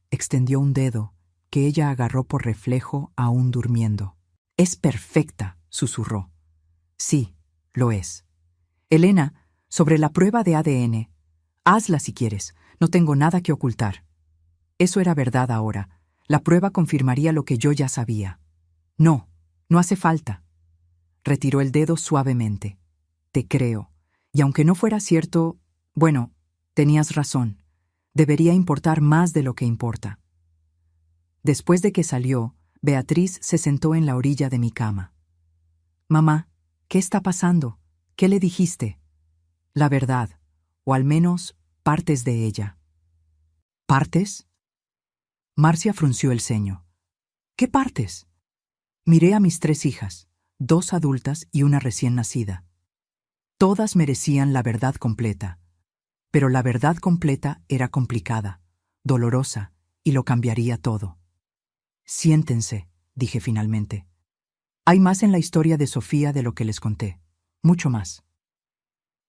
Extendió un dedo, que ella agarró por reflejo aún durmiendo. «Es perfecta», susurró. «Sí, lo es. Elena, sobre la prueba de ADN, hazla si quieres, no tengo nada que ocultar». Eso era verdad ahora. La prueba confirmaría lo que yo ya sabía. «No, no hace falta». Retiró el dedo suavemente. «Te creo. Y aunque no fuera cierto, bueno, tenías razón. Debería importar más de lo que importa». Después de que salió, Beatriz se sentó en la orilla de mi cama. «Mamá, ¿qué está pasando? ¿Qué le dijiste?». «La verdad, o al menos partes de ella». «¿Partes?». Marcia frunció el ceño. «¿Qué partes?». Miré a mis 3 hijas, 2 adultas y una recién nacida. Todas merecían la verdad completa, pero la verdad completa era complicada, dolorosa, y lo cambiaría todo. «Siéntense», dije finalmente. «Hay más en la historia de Sofía de lo que les conté, mucho más».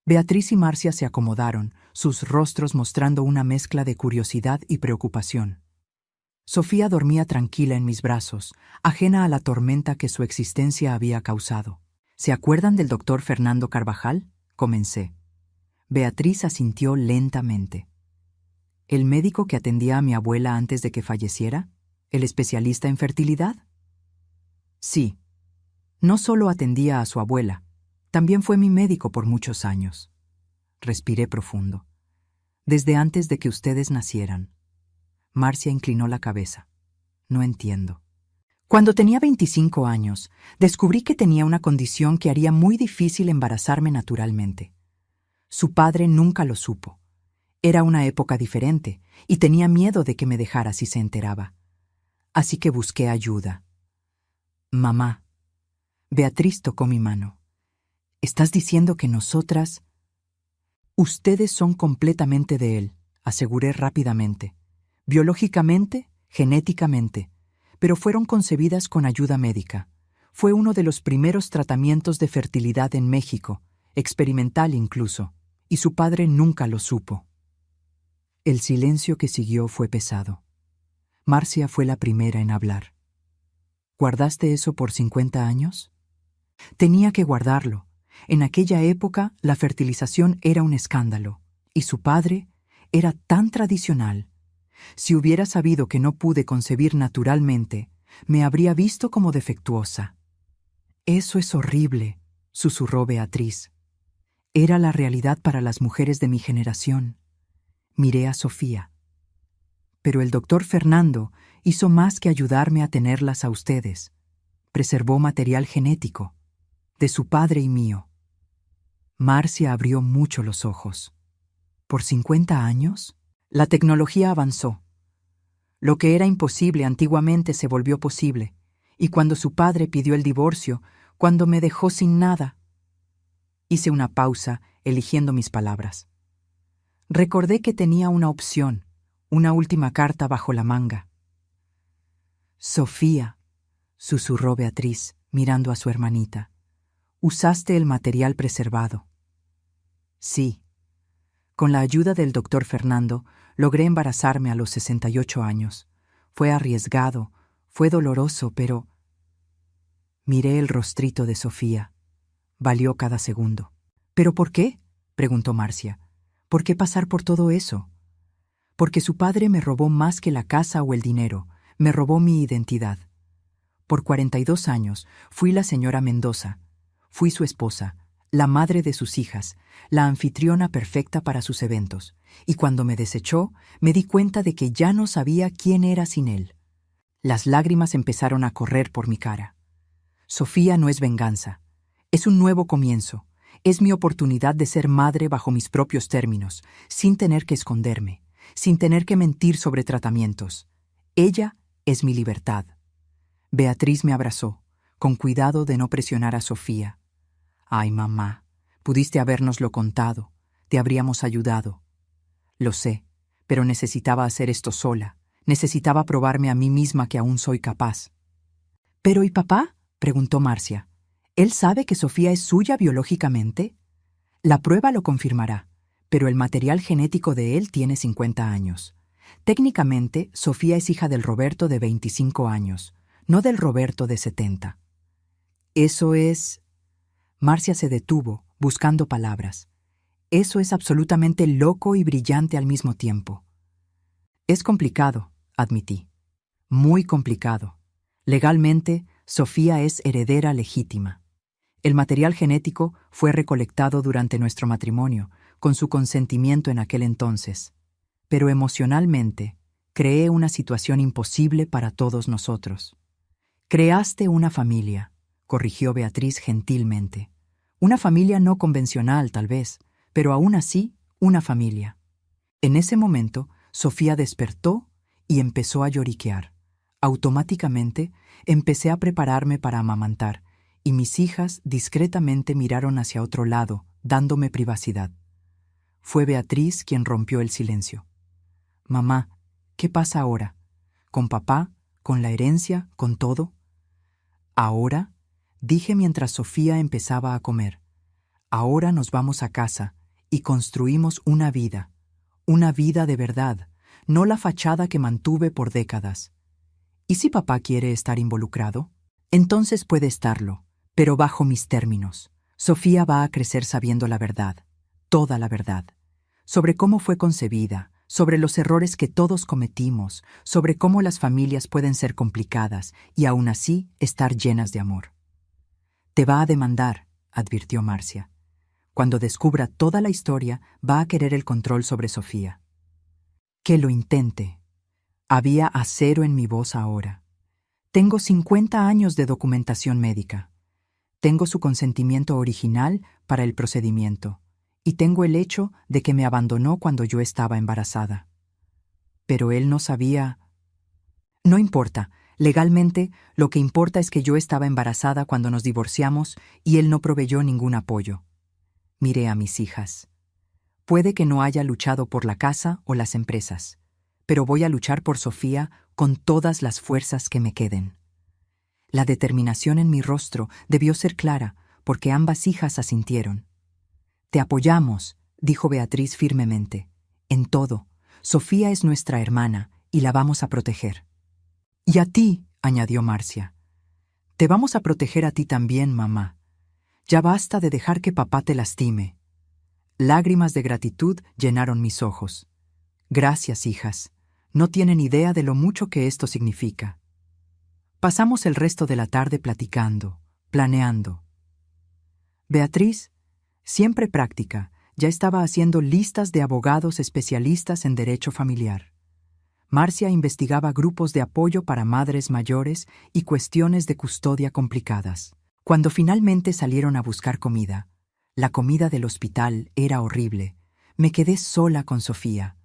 Beatriz y Marcia se acomodaron, sus rostros mostrando una mezcla de curiosidad y preocupación. Sofía dormía tranquila en mis brazos, ajena a la tormenta que su existencia había causado. «¿Se acuerdan del doctor Fernando Carvajal?», comencé. Beatriz asintió lentamente. «¿El médico que atendía a mi abuela antes de que falleciera? ¿El especialista en fertilidad?». «Sí. No solo atendía a su abuela, también fue mi médico por muchos años». Respiré profundo. «Desde antes de que ustedes nacieran». Marcia inclinó la cabeza. «No entiendo». «Cuando tenía 25 años, descubrí que tenía una condición que haría muy difícil embarazarme naturalmente. Su padre nunca lo supo. Era una época diferente, y tenía miedo de que me dejara si se enteraba. Así que busqué ayuda». «Mamá». Beatriz tocó mi mano. «¿Estás diciendo que nosotras...». «Ustedes son completamente de él», aseguré rápidamente. «Biológicamente, genéticamente, pero fueron concebidas con ayuda médica. Fue uno de los primeros tratamientos de fertilidad en México, experimental incluso, y su padre nunca lo supo». El silencio que siguió fue pesado. Marcia fue la primera en hablar. «¿Guardaste eso por 50 años?». «Tenía que guardarlo. En aquella época la fertilización era un escándalo, y su padre era tan tradicional. Si hubiera sabido que no pude concebir naturalmente, me habría visto como defectuosa». «Eso es horrible», susurró Beatriz. «Era la realidad para las mujeres de mi generación». Miré a Sofía. «Pero el doctor Fernando hizo más que ayudarme a tenerlas a ustedes. Preservó material genético, de su padre y mío». Marcia abrió mucho los ojos. ¿Por 50 años? La tecnología avanzó. Lo que era imposible antiguamente se volvió posible, y cuando su padre pidió el divorcio, cuando me dejó sin nada. Hice una pausa, eligiendo mis palabras. Recordé que tenía una opción, una última carta bajo la manga. Sofía, susurró Beatriz, mirando a su hermanita. ¿Usaste el material preservado? Sí. Con la ayuda del doctor Fernando, logré embarazarme a los 68 años. Fue arriesgado, fue doloroso, pero... Miré el rostrito de Sofía. Valió cada segundo. ¿Pero por qué?, preguntó Marcia. ¿Por qué pasar por todo eso? Porque su padre me robó más que la casa o el dinero, me robó mi identidad. Por 42 años fui la señora Mendoza, fui su esposa, la madre de sus hijas, la anfitriona perfecta para sus eventos, y cuando me desechó, me di cuenta de que ya no sabía quién era sin él. Las lágrimas empezaron a correr por mi cara. Sofía no es venganza, es un nuevo comienzo, es mi oportunidad de ser madre bajo mis propios términos, sin tener que esconderme, sin tener que mentir sobre tratamientos. Ella es mi libertad. Beatriz me abrazó, con cuidado de no presionar a Sofía. Ay, mamá, pudiste habérnoslo contado, te habríamos ayudado. Lo sé, pero necesitaba hacer esto sola, necesitaba probarme a mí misma que aún soy capaz. ¿Pero y papá?, preguntó Marcia. ¿Él sabe que Sofía es suya biológicamente? La prueba lo confirmará, pero el material genético de él tiene 50 años. Técnicamente, Sofía es hija del Roberto de 25 años, no del Roberto de 70. Eso es... Marcia se detuvo, buscando palabras. Eso es absolutamente loco y brillante al mismo tiempo. Es complicado, admití. Muy complicado. Legalmente, Sofía es heredera legítima. El material genético fue recolectado durante nuestro matrimonio, con su consentimiento en aquel entonces. Pero emocionalmente, creé una situación imposible para todos nosotros. Creaste una familia, corrigió Beatriz gentilmente. Una familia no convencional, tal vez, pero aún así, una familia. En ese momento, Sofía despertó y empezó a lloriquear. Automáticamente, empecé a prepararme para amamantar, y mis hijas discretamente miraron hacia otro lado, dándome privacidad. Fue Beatriz quien rompió el silencio. Mamá, ¿qué pasa ahora? ¿Con papá? ¿Con la herencia? ¿Con todo? Ahora, dije mientras Sofía empezaba a comer, ahora nos vamos a casa y construimos una vida de verdad, no la fachada que mantuve por décadas. ¿Y si papá quiere estar involucrado? Entonces puede estarlo, pero bajo mis términos. Sofía va a crecer sabiendo la verdad, toda la verdad, sobre cómo fue concebida, sobre los errores que todos cometimos, sobre cómo las familias pueden ser complicadas y aún así estar llenas de amor. Te va a demandar, advirtió Marcia. Cuando descubra toda la historia, va a querer el control sobre Sofía. Que lo intente. Había acero en mi voz ahora. Tengo 50 años de documentación médica. Tengo su consentimiento original para el procedimiento. Y tengo el hecho de que me abandonó cuando yo estaba embarazada. Pero él no sabía... No importa. Legalmente, lo que importa es que yo estaba embarazada cuando nos divorciamos y él no proveyó ningún apoyo. Miré a mis hijas. Puede que no haya luchado por la casa o las empresas, pero voy a luchar por Sofía con todas las fuerzas que me queden. La determinación en mi rostro debió ser clara, porque ambas hijas asintieron. Te apoyamos, dijo Beatriz firmemente. En todo, Sofía es nuestra hermana y la vamos a proteger. Y a ti, añadió Marcia. Te vamos a proteger a ti también, mamá. Ya basta de dejar que papá te lastime. Lágrimas de gratitud llenaron mis ojos. Gracias, hijas. No tienen idea de lo mucho que esto significa. Pasamos el resto de la tarde platicando, planeando. Beatriz, siempre práctica, ya estaba haciendo listas de abogados especialistas en derecho familiar. Marcia investigaba grupos de apoyo para madres mayores y cuestiones de custodia complicadas. Cuando finalmente salieron a buscar comida, La comida del hospital era horrible. Me quedé sola con Sofía.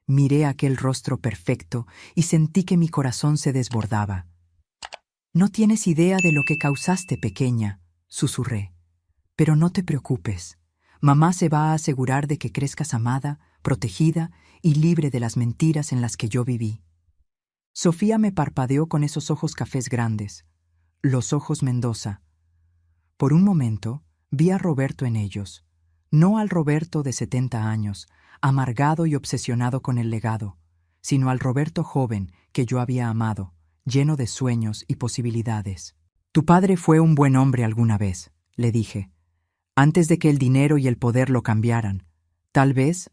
Miré aquel rostro perfecto y sentí que mi corazón se desbordaba. «No tienes idea de lo que causaste, pequeña», susurré. «Pero no te preocupes. Mamá se va a asegurar de que crezcas amada, protegida y libre de las mentiras en las que yo viví». Sofía me parpadeó con esos ojos cafés grandes, los ojos Mendoza. Por un momento vi a Roberto en ellos, no al Roberto de 70 años, amargado y obsesionado con el legado, sino al Roberto joven que yo había amado, lleno de sueños y posibilidades. «Tu padre fue un buen hombre alguna vez», le dije, «antes de que el dinero y el poder lo cambiaran. Tal vez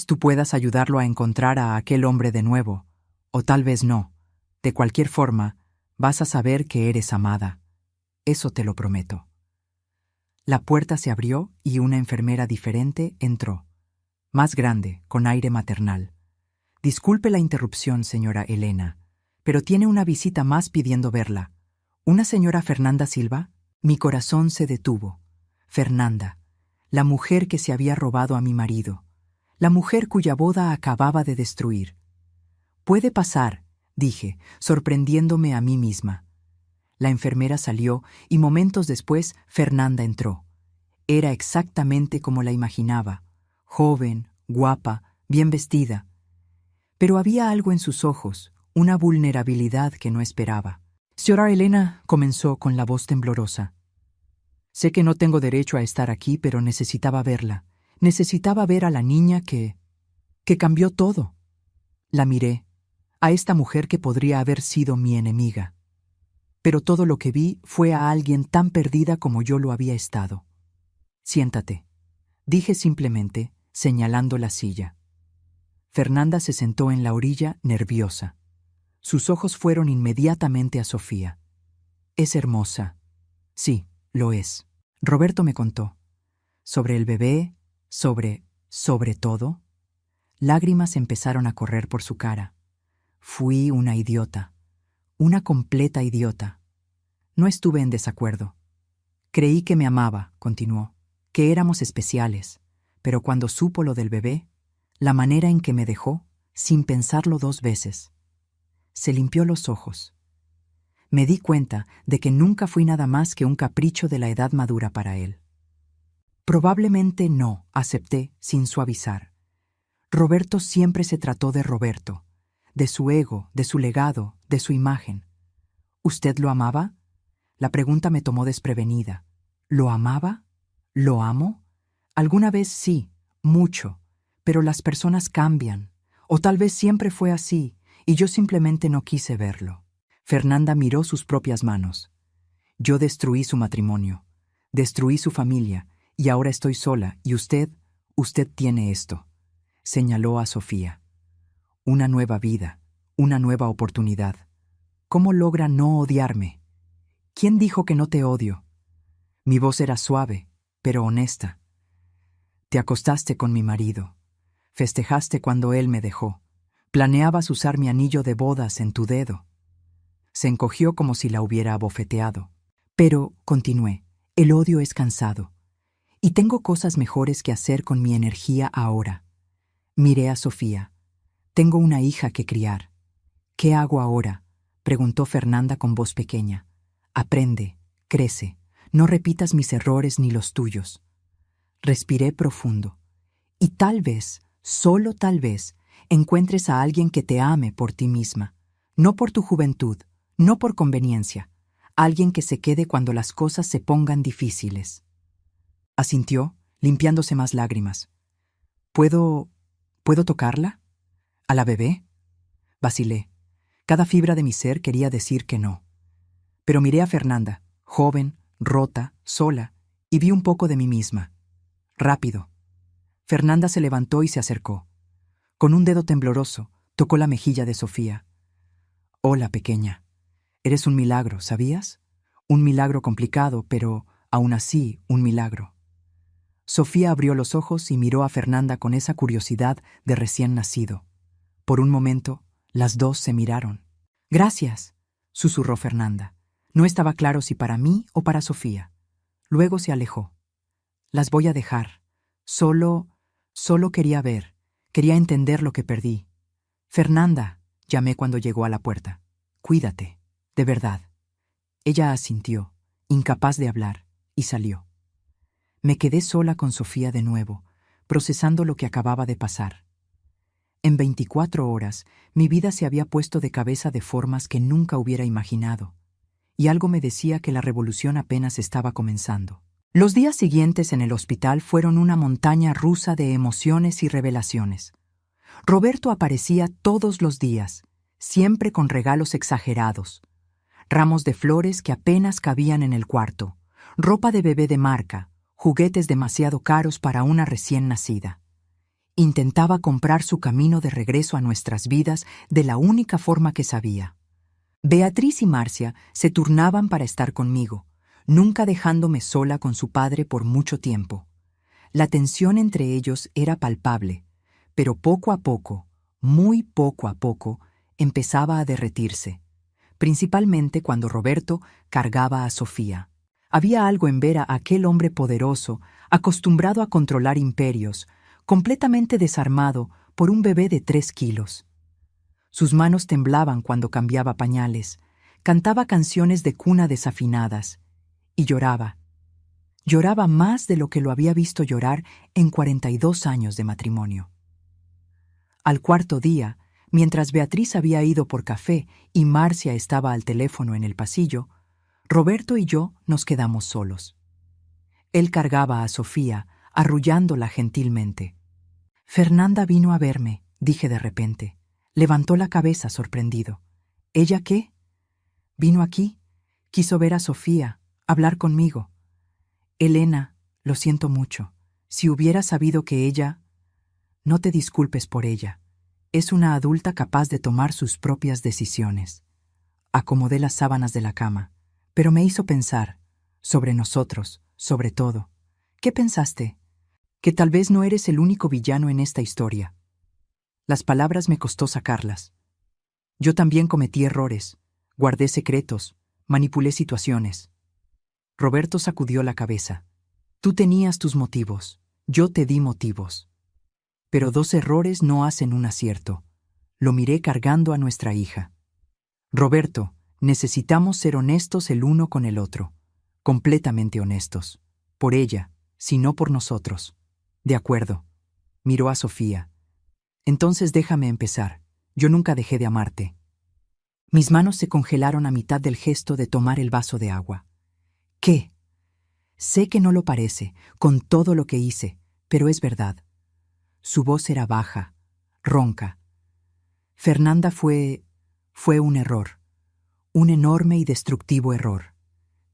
tú puedas ayudarlo a encontrar a aquel hombre de nuevo, o tal vez no. De cualquier forma, vas a saber que eres amada. Eso te lo prometo». La puerta se abrió y una enfermera diferente entró, más grande, con aire maternal. «Disculpe la interrupción, señora Elena, pero tiene una visita más pidiendo verla. ¿Una señora Fernanda Silva?» Mi corazón se detuvo. Fernanda, la mujer que se había robado a mi marido, la mujer cuya boda acababa de destruir. «Puede pasar», dije, sorprendiéndome a mí misma. La enfermera salió y momentos después Fernanda entró. Era exactamente como la imaginaba, joven, guapa, bien vestida. Pero había algo en sus ojos, una vulnerabilidad que no esperaba. «Señora Elena», comenzó con la voz temblorosa, «sé que no tengo derecho a estar aquí, pero necesitaba verla. Necesitaba ver a la niña que cambió todo». La miré, a esta mujer que podría haber sido mi enemiga. Pero todo lo que vi fue a alguien tan perdida como yo lo había estado. «Siéntate», dije simplemente, señalando la silla. Fernanda se sentó en la orilla, nerviosa. Sus ojos fueron inmediatamente a Sofía. «Es hermosa». «Sí, lo es». Roberto me contó. Sobre el bebé, sobre todo. Lágrimas empezaron a correr por su cara. Fui una idiota. Una completa idiota. No estuve en desacuerdo. «Creí que me amaba», continuó, «que éramos especiales, pero cuando supo lo del bebé, la manera en que me dejó, sin pensarlo 2 veces». Se limpió los ojos. Me di cuenta de que nunca fui nada más que un capricho de la edad madura para él. «Probablemente no», acepté sin suavizar. «Roberto siempre se trató de Roberto, de su ego, de su legado, de su imagen». «¿Usted lo amaba?» La pregunta me tomó desprevenida. ¿Lo amaba? ¿Lo amo? Alguna vez sí, mucho, pero las personas cambian, o tal vez siempre fue así, y yo simplemente no quise verlo. Fernanda miró sus propias manos. Yo destruí su matrimonio, destruí su familia, y ahora estoy sola, y usted tiene esto. Señaló a Sofía. Una nueva vida, una nueva oportunidad. ¿Cómo logra no odiarme? ¿Quién dijo que no te odio? Mi voz era suave, pero honesta. Te acostaste con mi marido. Festejaste cuando él me dejó. Planeabas usar mi anillo de bodas en tu dedo. Se encogió como si la hubiera abofeteado. Pero, continué, el odio es cansado. Y tengo cosas mejores que hacer con mi energía ahora. Miré a Sofía. Tengo una hija que criar. ¿Qué hago ahora?, preguntó Fernanda con voz pequeña. Aprende, crece, no repitas mis errores ni los tuyos. Respiré profundo. Y tal vez, solo tal vez, encuentres a alguien que te ame por ti misma, no por tu juventud, no por conveniencia, alguien que se quede cuando las cosas se pongan difíciles. Asintió, limpiándose más lágrimas. ¿Puedo tocarla? ¿A la bebé? Vacilé. Cada fibra de mi ser quería decir que no. Pero miré a Fernanda, joven, rota, sola, y vi un poco de mí misma. Rápido. Fernanda se levantó y se acercó. Con un dedo tembloroso, tocó la mejilla de Sofía. Hola, pequeña. Eres un milagro, ¿sabías? Un milagro complicado, pero, aún así, un milagro. Sofía abrió los ojos y miró a Fernanda con esa curiosidad de recién nacido. Por un momento, las dos se miraron. «Gracias», susurró Fernanda. No estaba claro si para mí o para Sofía. Luego se alejó. Las voy a dejar. Solo quería ver, quería entender lo que perdí. Fernanda, llamé cuando llegó a la puerta. Cuídate, de verdad. Ella asintió, incapaz de hablar, y salió. Me quedé sola con Sofía de nuevo, procesando lo que acababa de pasar. En 24 horas, mi vida se había puesto de cabeza de formas que nunca hubiera imaginado, y algo me decía que la revolución apenas estaba comenzando. Los días siguientes en el hospital fueron una montaña rusa de emociones y revelaciones. Roberto aparecía todos los días, siempre con regalos exagerados. Ramos de flores que apenas cabían en el cuarto, ropa de bebé de marca, juguetes demasiado caros para una recién nacida. Intentaba comprar su camino de regreso a nuestras vidas de la única forma que sabía. Beatriz y Marcia se turnaban para estar conmigo, nunca dejándome sola con su padre por mucho tiempo. La tensión entre ellos era palpable, pero poco a poco, muy poco a poco, empezaba a derretirse, principalmente cuando Roberto cargaba a Sofía. Había algo en ver a aquel hombre poderoso, acostumbrado a controlar imperios, completamente desarmado por un bebé de 3 kilos. Sus manos temblaban cuando cambiaba pañales, cantaba canciones de cuna desafinadas y lloraba. Lloraba más de lo que lo había visto llorar en 42 años de matrimonio. Al cuarto día, mientras Beatriz había ido por café y Marcia estaba al teléfono en el pasillo, Roberto y yo nos quedamos solos. Él cargaba a Sofía, arrullándola gentilmente. Fernanda vino a verme, dije de repente. Levantó la cabeza sorprendido. ¿Ella qué? Vino aquí, quiso ver a Sofía, hablar conmigo. Elena, lo siento mucho. Si hubiera sabido que ella... No te disculpes por ella. Es una adulta capaz de tomar sus propias decisiones. Acomodé las sábanas de la cama, pero me hizo pensar, sobre nosotros, sobre todo. ¿Qué pensaste? Que tal vez no eres el único villano en esta historia. Las palabras me costó sacarlas. Yo también cometí errores, guardé secretos, manipulé situaciones. Roberto sacudió la cabeza. Tú tenías tus motivos, yo te di motivos. Pero 2 errores no hacen un acierto. Lo miré cargando a nuestra hija. Roberto, necesitamos ser honestos el uno con el otro. Completamente honestos. Por ella, si no por nosotros. De acuerdo. Miró a Sofía. Entonces déjame empezar. Yo nunca dejé de amarte. Mis manos se congelaron a mitad del gesto de tomar el vaso de agua. ¿Qué? Sé que no lo parece, con todo lo que hice, pero es verdad. Su voz era baja, ronca. Fernanda fue un error. Un enorme y destructivo error.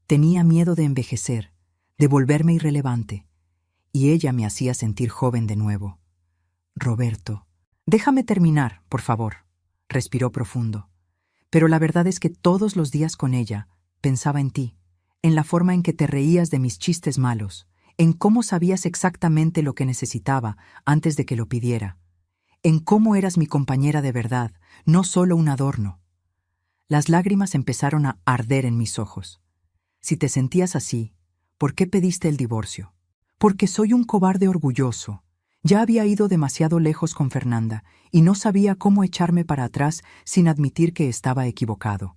Tenía miedo de envejecer, de volverme irrelevante, y ella me hacía sentir joven de nuevo. Roberto, déjame terminar, por favor. Respiró profundo. Pero la verdad es que todos los días con ella pensaba en ti, en la forma en que te reías de mis chistes malos, en cómo sabías exactamente lo que necesitaba antes de que lo pidiera, en cómo eras mi compañera de verdad, no solo un adorno. Las lágrimas empezaron a arder en mis ojos. Si te sentías así, ¿por qué pediste el divorcio? Porque soy un cobarde orgulloso. Ya había ido demasiado lejos con Fernanda y no sabía cómo echarme para atrás sin admitir que estaba equivocado.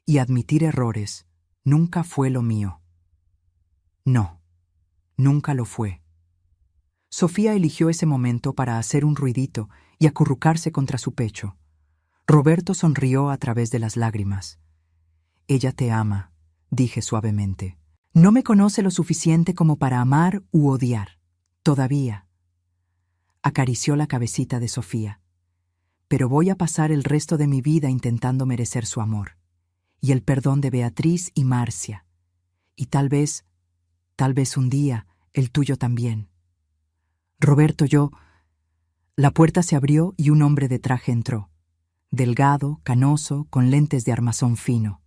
Y admitir errores nunca fue lo mío. No, nunca lo fue. Sofía eligió ese momento para hacer un ruidito y acurrucarse contra su pecho. Roberto sonrió a través de las lágrimas. Ella te ama, dije suavemente. No me conoce lo suficiente como para amar u odiar. Todavía. Acarició la cabecita de Sofía. Pero voy a pasar el resto de mi vida intentando merecer su amor. Y el perdón de Beatriz y Marcia. Y tal vez un día, el tuyo también. Roberto, La puerta se abrió y un hombre de traje entró. Delgado, canoso, con lentes de armazón fino.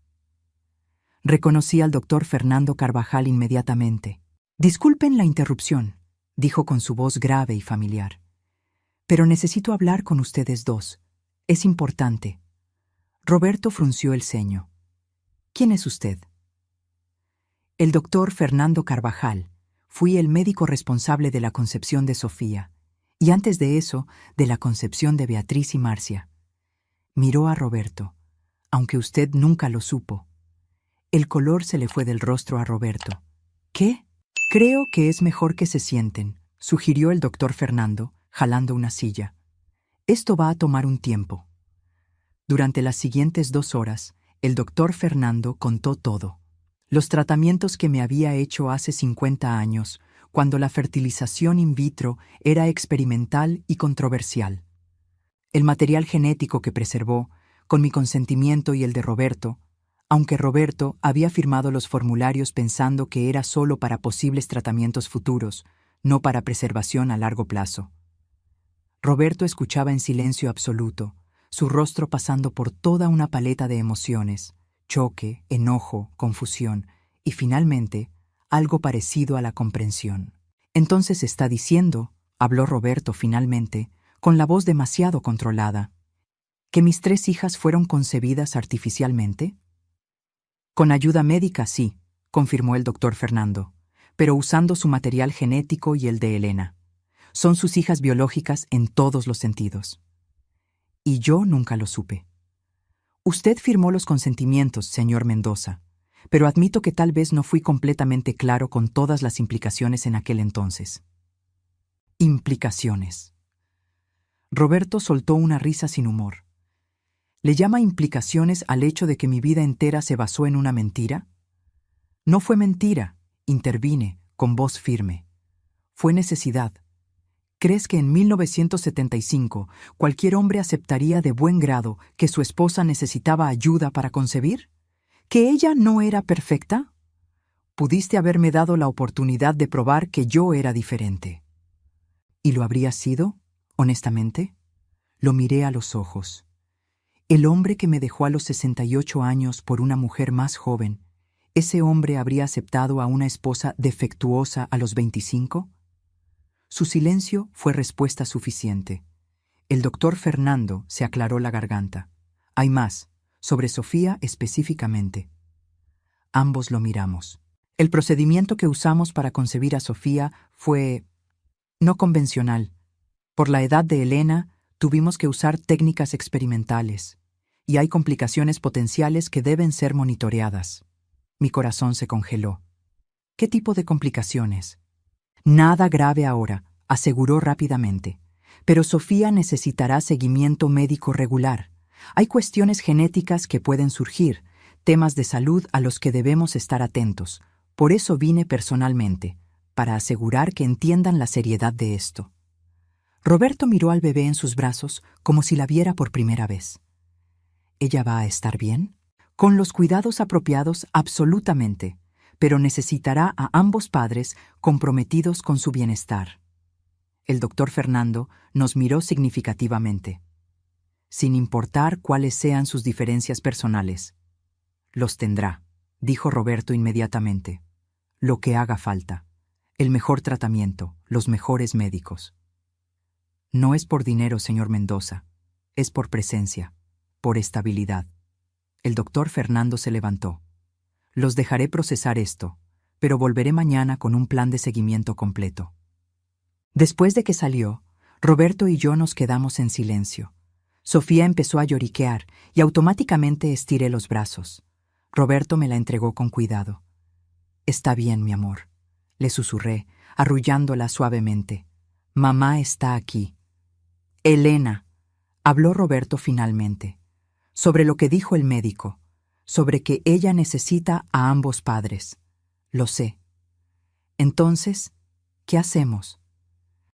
Reconocí al doctor Fernando Carvajal inmediatamente. Disculpen la interrupción, dijo con su voz grave y familiar. Pero necesito hablar con ustedes dos. Es importante. Roberto frunció el ceño. ¿Quién es usted? El doctor Fernando Carvajal. Fui el médico responsable de la concepción de Sofía, y antes de eso, de la concepción de Beatriz y Marcia. Miró a Roberto, aunque usted nunca lo supo. El color se le fue del rostro a Roberto. ¿Qué? Creo que es mejor que se sienten, sugirió el doctor Fernando, jalando una silla. Esto va a tomar un tiempo. Durante las siguientes 2 horas, el doctor Fernando contó todo. Los tratamientos que me había hecho hace 50 años, cuando la fertilización in vitro era experimental y controversial. El material genético que preservó, con mi consentimiento y el de Roberto, aunque Roberto había firmado los formularios pensando que era solo para posibles tratamientos futuros, no para preservación a largo plazo. Roberto escuchaba en silencio absoluto, su rostro pasando por toda una paleta de emociones, choque, enojo, confusión y finalmente algo parecido a la comprensión. Entonces está diciendo, habló Roberto finalmente, con la voz demasiado controlada, ¿que mis 3 hijas fueron concebidas artificialmente? Con ayuda médica, sí, confirmó el doctor Fernando, pero usando su material genético y el de Elena. Son sus hijas biológicas en todos los sentidos. Y yo nunca lo supe. Usted firmó los consentimientos, señor Mendoza, pero admito que tal vez no fui completamente claro con todas las implicaciones en aquel entonces. Implicaciones. Roberto soltó una risa sin humor. ¿Le llama implicaciones al hecho de que mi vida entera se basó en una mentira? No fue mentira, intervine, con voz firme. Fue necesidad. ¿Crees que en 1975 cualquier hombre aceptaría de buen grado que su esposa necesitaba ayuda para concebir? ¿Que ella no era perfecta? Pudiste haberme dado la oportunidad de probar que yo era diferente. ¿Y lo habría sido, honestamente? Lo miré a los ojos. El hombre que me dejó a los 68 años por una mujer más joven, ¿ese hombre habría aceptado a una esposa defectuosa a los 25? Su silencio fue respuesta suficiente. El doctor Fernando se aclaró la garganta. Hay más, sobre Sofía específicamente. Ambos lo miramos. El procedimiento que usamos para concebir a Sofía fue no convencional. Por la edad de Elena, tuvimos que usar técnicas experimentales, y hay complicaciones potenciales que deben ser monitoreadas. Mi corazón se congeló. ¿Qué tipo de complicaciones? Nada grave ahora, aseguró rápidamente. Pero Sofía necesitará seguimiento médico regular. Hay cuestiones genéticas que pueden surgir, temas de salud a los que debemos estar atentos. Por eso vine personalmente, para asegurar que entiendan la seriedad de esto. Roberto miró al bebé en sus brazos como si la viera por primera vez. ¿Ella va a estar bien? Con los cuidados apropiados, absolutamente, pero necesitará a ambos padres comprometidos con su bienestar. El doctor Fernando nos miró significativamente. Sin importar cuáles sean sus diferencias personales. Los tendrá, dijo Roberto inmediatamente. Lo que haga falta. El mejor tratamiento, los mejores médicos. No es por dinero, señor Mendoza. Es por presencia, por estabilidad. El doctor Fernando se levantó. Los dejaré procesar esto, pero volveré mañana con un plan de seguimiento completo. Después de que salió, Roberto y yo nos quedamos en silencio. Sofía empezó a lloriquear y automáticamente estiré los brazos. Roberto me la entregó con cuidado. «Está bien, mi amor», le susurré, arrullándola suavemente. «Mamá está aquí». «Elena», habló Roberto finalmente, sobre lo que dijo el médico, sobre que ella necesita a ambos padres. Lo sé. Entonces, ¿qué hacemos?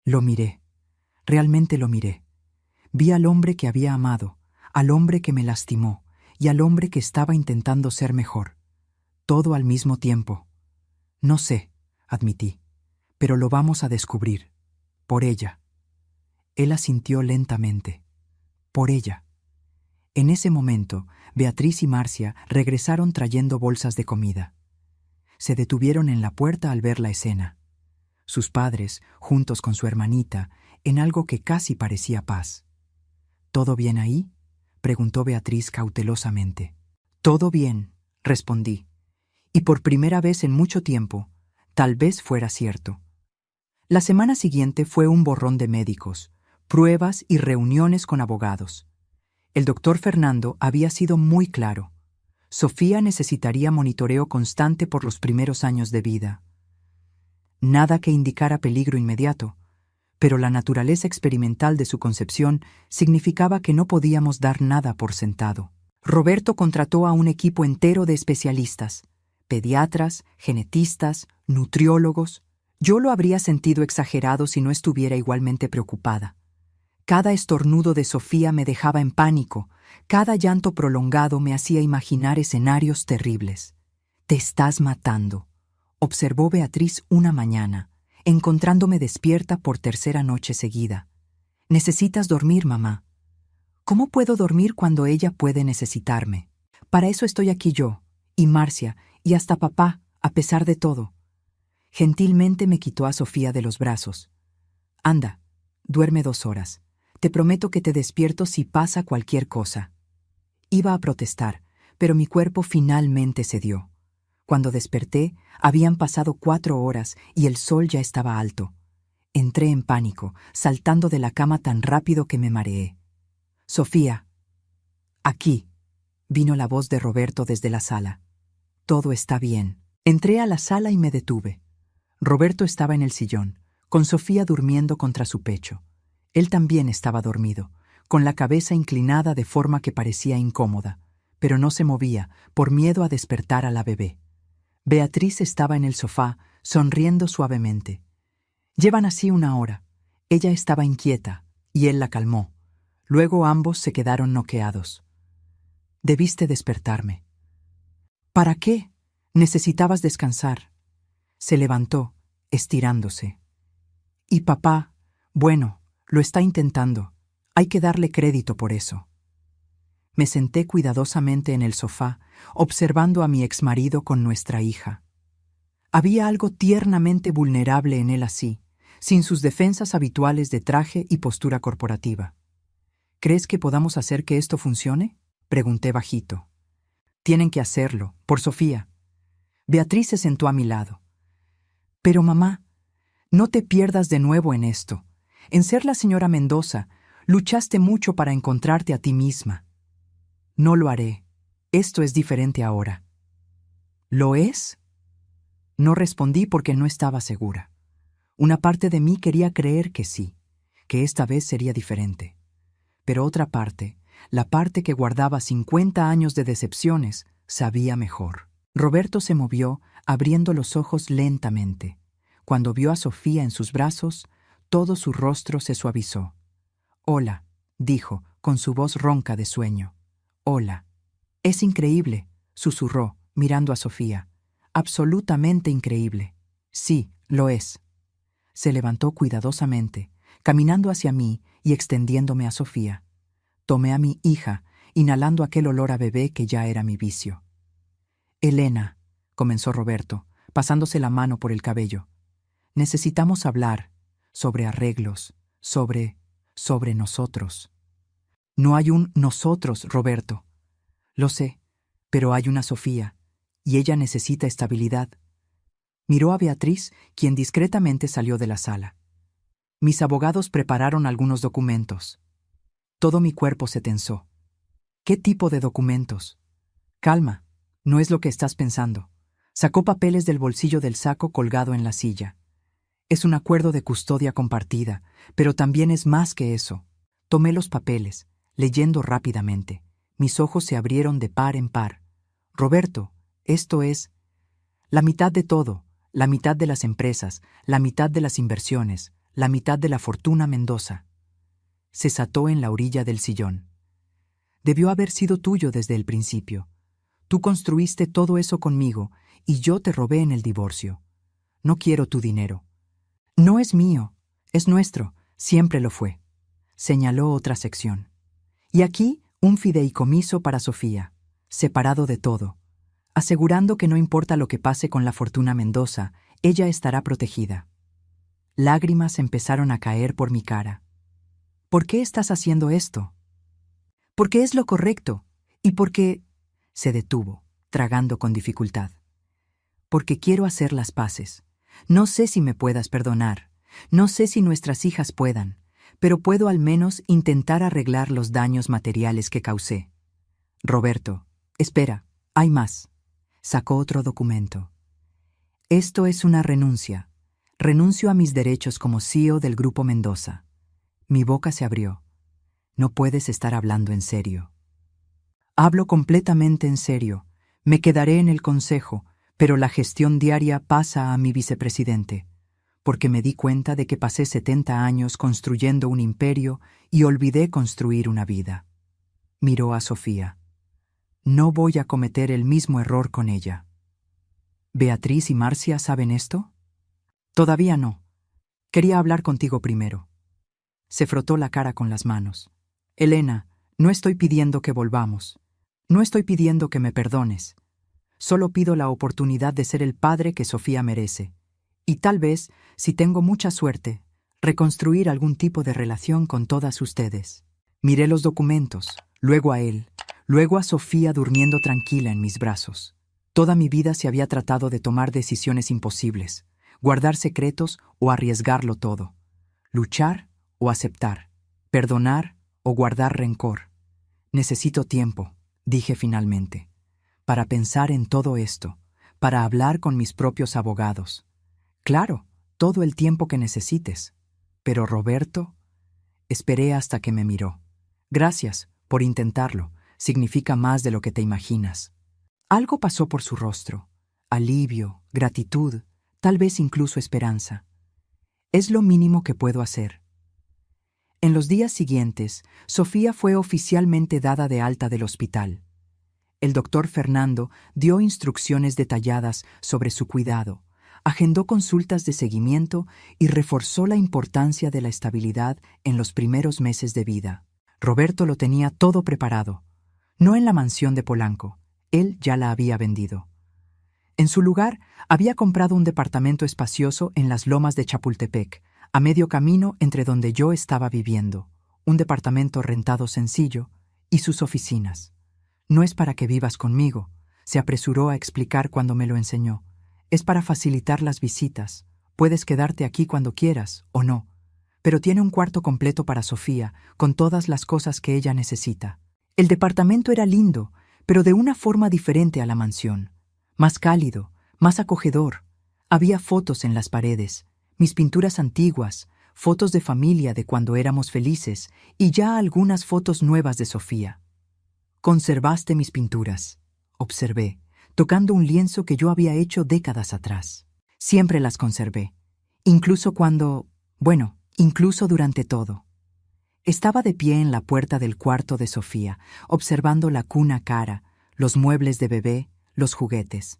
Lo miré. Realmente lo miré. Vi al hombre que había amado, al hombre que me lastimó y al hombre que estaba intentando ser mejor. Todo al mismo tiempo. No sé, admití, pero lo vamos a descubrir. Por ella. Él asintió lentamente. Por ella. En ese momento, Beatriz y Marcia regresaron trayendo bolsas de comida. Se detuvieron en la puerta al ver la escena. Sus padres, juntos con su hermanita, en algo que casi parecía paz. ¿Todo bien ahí?, preguntó Beatriz cautelosamente. Todo bien, respondí. Y por primera vez en mucho tiempo, Tal vez fuera cierto. La semana siguiente fue un borrón de médicos, pruebas y reuniones con abogados. El doctor Fernando había sido muy claro. Sofía necesitaría monitoreo constante por los primeros años de vida. Nada que indicara peligro inmediato, pero la naturaleza experimental de su concepción significaba que no podíamos dar nada por sentado. Roberto contrató a un equipo entero de especialistas, pediatras, genetistas, nutriólogos. Yo lo habría sentido exagerado si no estuviera igualmente preocupada. Cada estornudo de Sofía me dejaba en pánico, cada llanto prolongado me hacía imaginar escenarios terribles. «Te estás matando», observó Beatriz una mañana, encontrándome despierta por tercera noche seguida. «Necesitas dormir, mamá». «¿Cómo puedo dormir cuando ella puede necesitarme? Para eso estoy aquí yo, y Marcia, y hasta papá, a pesar de todo». Gentilmente me quitó a Sofía de los brazos. «Anda, duerme 2 horas. Te prometo que te despierto si pasa cualquier cosa». Iba a protestar, pero mi cuerpo finalmente cedió. Cuando desperté, habían pasado 4 horas y el sol ya estaba alto. Entré en pánico, saltando de la cama tan rápido que me mareé. «Sofía». «Aquí», vino la voz de Roberto desde la sala. «Todo está bien». Entré a la sala y me detuve. Roberto estaba en el sillón, con Sofía durmiendo contra su pecho. Él también estaba dormido, con la cabeza inclinada de forma que parecía incómoda, pero no se movía por miedo a despertar a la bebé. Beatriz estaba en el sofá, sonriendo suavemente. Llevan así 1 hora. Ella estaba inquieta, y él la calmó. Luego ambos se quedaron noqueados. «Debiste despertarme». «¿Para qué? Necesitabas descansar». Se levantó, estirándose. «Y papá, bueno, lo está intentando. Hay que darle crédito por eso». Me senté cuidadosamente en el sofá, observando a mi exmarido con nuestra hija. Había algo tiernamente vulnerable en él así, sin sus defensas habituales de traje y postura corporativa. «¿Crees que podamos hacer que esto funcione?», pregunté bajito. «Tienen que hacerlo, por Sofía». Beatriz se sentó a mi lado. «Pero mamá, no te pierdas de nuevo en esto. En ser la señora Mendoza, luchaste mucho para encontrarte a ti misma». «No lo haré. Esto es diferente ahora». «¿Lo es?». No respondí porque no estaba segura. Una parte de mí quería creer que sí, que esta vez sería diferente. Pero otra parte, la parte que guardaba 50 años de decepciones, sabía mejor. Roberto se movió, abriendo los ojos lentamente. Cuando vio a Sofía en sus brazos, todo su rostro se suavizó. «Hola», dijo, con su voz ronca de sueño. «Hola». «Es increíble», susurró, mirando a Sofía. «Absolutamente increíble». «Sí, lo es». Se levantó cuidadosamente, caminando hacia mí y extendiéndome a Sofía. Tomé a mi hija, inhalando aquel olor a bebé que ya era mi vicio. «Elena», comenzó Roberto, pasándose la mano por el cabello. «Necesitamos hablar sobre arreglos, sobre nosotros». «No hay un nosotros, Roberto». «Lo sé, pero hay una Sofía, y ella necesita estabilidad». Miró a Beatriz, quien discretamente salió de la sala. Mis abogados prepararon algunos documentos. Todo mi cuerpo se tensó. «¿Qué tipo de documentos?». «Calma, no es lo que estás pensando». Sacó papeles del bolsillo del saco colgado en la silla. «Es un acuerdo de custodia compartida, pero también es más que eso». Tomé los papeles, leyendo rápidamente. Mis ojos se abrieron de par en par. «Roberto, esto es la mitad de todo, la mitad de las empresas, la mitad de las inversiones, la mitad de la fortuna Mendoza». Se sentó en la orilla del sillón. «Debió haber sido tuyo desde el principio. Tú construiste todo eso conmigo y yo te robé en el divorcio. No quiero tu dinero». «No es mío, es nuestro, siempre lo fue», señaló otra sección. «Y aquí un fideicomiso para Sofía, separado de todo, asegurando que no importa lo que pase con la fortuna Mendoza, ella estará protegida». Lágrimas empezaron a caer por mi cara. «¿Por qué estás haciendo esto?». «Porque es lo correcto, y porque…». Se detuvo, tragando con dificultad. «Porque quiero hacer las paces. No sé si me puedas perdonar, no sé si nuestras hijas puedan, pero puedo al menos intentar arreglar los daños materiales que causé. Roberto, espera, hay más. Sacó otro documento. Esto es una renuncia. Renuncio a mis derechos como CEO del Grupo Mendoza. Mi boca se abrió. No puedes estar hablando en serio. Hablo completamente en serio. Me quedaré en el consejo, pero la gestión diaria pasa a mi vicepresidente, porque me di cuenta de que pasé 70 años construyendo un imperio y olvidé construir una vida. Miró a Sofía. No voy a cometer el mismo error con ella. ¿Beatriz y Marcia saben esto? Todavía no. Quería hablar contigo primero. Se frotó la cara con las manos. Elena, no estoy pidiendo que volvamos. No estoy pidiendo que me perdones. Solo pido la oportunidad de ser el padre que Sofía merece. Y tal vez, si tengo mucha suerte, reconstruir algún tipo de relación con todas ustedes. Miré los documentos, luego a él, luego a Sofía durmiendo tranquila en mis brazos. Toda mi vida se había tratado de tomar decisiones imposibles, guardar secretos o arriesgarlo todo, luchar o aceptar, perdonar o guardar rencor. Necesito tiempo, dije finalmente, para pensar en todo esto, para hablar con mis propios abogados. Claro, todo el tiempo que necesites. Pero Roberto, esperé hasta que me miró. Gracias por intentarlo, significa más de lo que te imaginas. Algo pasó por su rostro, alivio, gratitud, tal vez incluso esperanza. Es lo mínimo que puedo hacer. En los días siguientes, Sofía fue oficialmente dada de alta del hospital. El doctor Fernando dio instrucciones detalladas sobre su cuidado, agendó consultas de seguimiento y reforzó la importancia de la estabilidad en los primeros meses de vida. Roberto lo tenía todo preparado, no en la mansión de Polanco, él ya la había vendido. En su lugar, había comprado un departamento espacioso en las lomas de Chapultepec, a medio camino entre donde yo estaba viviendo, un departamento rentado sencillo y sus oficinas. No es para que vivas conmigo, se apresuró a explicar cuando me lo enseñó. Es para facilitar las visitas. Puedes quedarte aquí cuando quieras, o no. Pero tiene un cuarto completo para Sofía, con todas las cosas que ella necesita. El departamento era lindo, pero de una forma diferente a la mansión. Más cálido, más acogedor. Había fotos en las paredes, mis pinturas antiguas, fotos de familia de cuando éramos felices y ya algunas fotos nuevas de Sofía. Conservaste mis pinturas, observé, tocando un lienzo que yo había hecho décadas atrás. Siempre las conservé, incluso incluso durante todo. Estaba de pie en la puerta del cuarto de Sofía, observando la cuna cara, los muebles de bebé, los juguetes.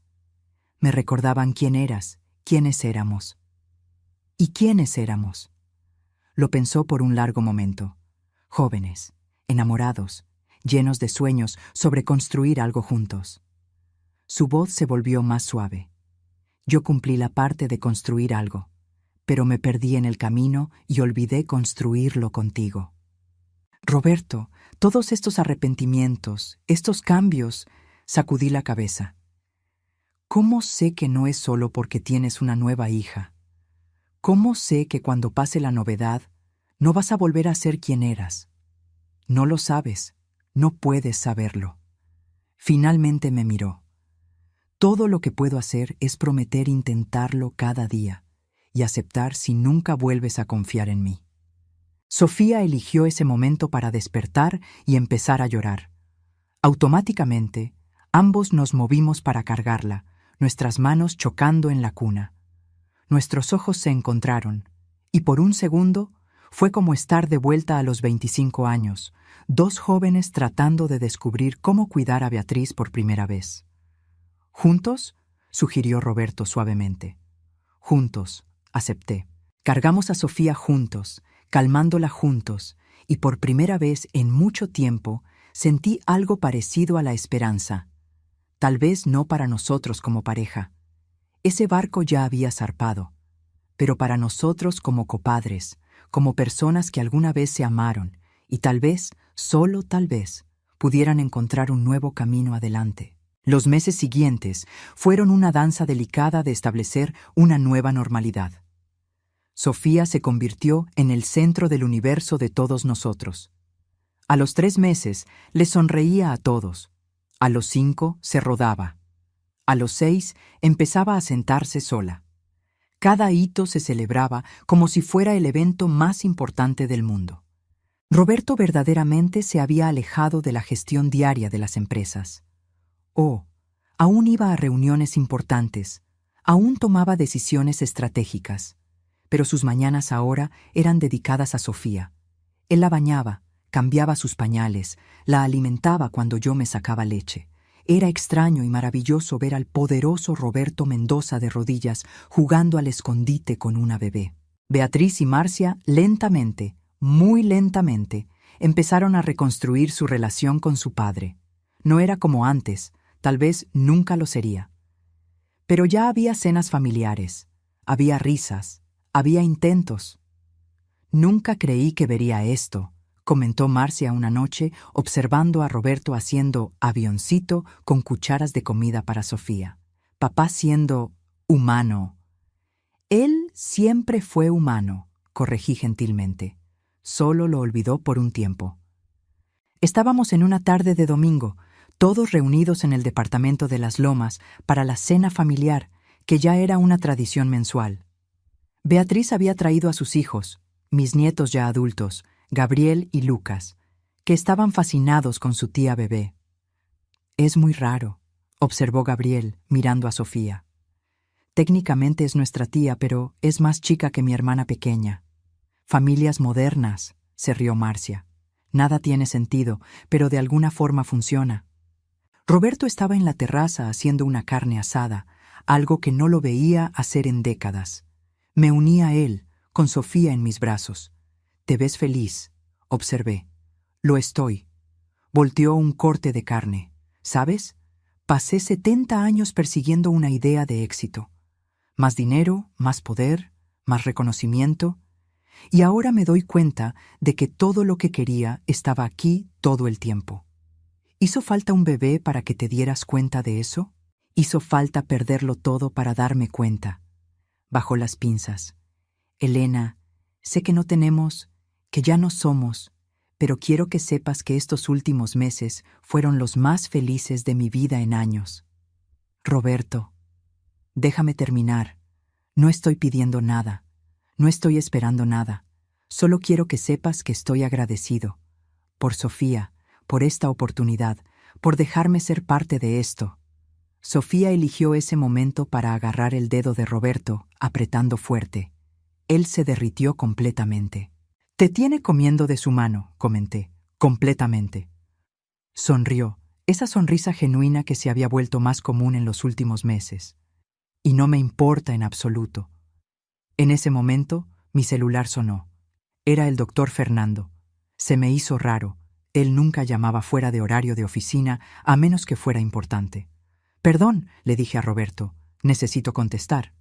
Me recordaban quién eras, quiénes éramos. ¿Y quiénes éramos? Lo pensó por un largo momento. Jóvenes, enamorados, llenos de sueños sobre construir algo juntos. Su voz se volvió más suave. Yo cumplí la parte de construir algo, pero me perdí en el camino y olvidé construirlo contigo. Roberto, todos estos arrepentimientos, estos cambios, sacudí la cabeza. ¿Cómo sé que no es solo porque tienes una nueva hija? ¿Cómo sé que cuando pase la novedad, no vas a volver a ser quien eras? No lo sabes, no puedes saberlo. Finalmente me miró. Todo lo que puedo hacer es prometer intentarlo cada día y aceptar si nunca vuelves a confiar en mí. Sofía eligió ese momento para despertar y empezar a llorar. Automáticamente, ambos nos movimos para cargarla, nuestras manos chocando en la cuna. Nuestros ojos se encontraron, y por un segundo fue como estar de vuelta a los 25 años, dos jóvenes tratando de descubrir cómo cuidar a Beatriz por primera vez. ¿Juntos?, sugirió Roberto suavemente. Juntos, acepté. Cargamos a Sofía juntos, calmándola juntos, y por primera vez en mucho tiempo sentí algo parecido a la esperanza. Tal vez no para nosotros como pareja. Ese barco ya había zarpado, pero para nosotros como copadres, como personas que alguna vez se amaron y tal vez, solo tal vez, pudieran encontrar un nuevo camino adelante. Los meses siguientes fueron una danza delicada de establecer una nueva normalidad. Sofía se convirtió en el centro del universo de todos nosotros. A los 3 meses le sonreía a todos. A los 5 se rodaba. A los 6 empezaba a sentarse sola. Cada hito se celebraba como si fuera el evento más importante del mundo. Roberto verdaderamente se había alejado de la gestión diaria de las empresas. Aún iba a reuniones importantes, aún tomaba decisiones estratégicas, pero sus mañanas ahora eran dedicadas a Sofía. Él la bañaba, cambiaba sus pañales, la alimentaba cuando yo me sacaba leche. Era extraño y maravilloso ver al poderoso Roberto Mendoza de rodillas jugando al escondite con una bebé. Beatriz y Marcia lentamente, muy lentamente, empezaron a reconstruir su relación con su padre. No era como antes, tal vez nunca lo sería. Pero ya había cenas familiares, había risas, había intentos. «Nunca creí que vería esto», comentó Marcia una noche observando a Roberto haciendo avioncito con cucharas de comida para Sofía. Papá siendo humano. Él siempre fue humano, corregí gentilmente. Solo lo olvidó por un tiempo. Estábamos en una tarde de domingo, todos reunidos en el departamento de Las Lomas para la cena familiar, que ya era una tradición mensual. Beatriz había traído a sus hijos, mis nietos ya adultos, Gabriel y Lucas, que estaban fascinados con su tía bebé. «Es muy raro», observó Gabriel, mirando a Sofía. «Técnicamente es nuestra tía, pero es más chica que mi hermana pequeña». «Familias modernas», se rió Marcia. «Nada tiene sentido, pero de alguna forma funciona». Roberto estaba en la terraza haciendo una carne asada, algo que no lo veía hacer en décadas. Me uní a él, con Sofía en mis brazos. «Te ves feliz», observé. «Lo estoy». Volteó un corte de carne. «¿Sabes? Pasé 70 años persiguiendo una idea de éxito. Más dinero, más poder, más reconocimiento. Y ahora me doy cuenta de que todo lo que quería estaba aquí todo el tiempo. ¿Hizo falta un bebé para que te dieras cuenta de eso? Hizo falta perderlo todo para darme cuenta». Bajó las pinzas. «Elena, sé que no tenemos, que ya no somos, pero quiero que sepas que estos últimos meses fueron los más felices de mi vida en años». «Roberto, déjame terminar. No estoy pidiendo nada. No estoy esperando nada. Solo quiero que sepas que estoy agradecido. Por Sofía, por esta oportunidad, por dejarme ser parte de esto». Sofía eligió ese momento para agarrar el dedo de Roberto, apretando fuerte. Él se derritió completamente. «Te tiene comiendo de su mano», comenté. «Completamente». Sonrió, esa sonrisa genuina que se había vuelto más común en los últimos meses. «Y no me importa en absoluto». En ese momento, mi celular sonó. Era el doctor Fernando. Se me hizo raro. Él nunca llamaba fuera de horario de oficina, a menos que fuera importante. «Perdón», le dije a Roberto, «necesito contestar».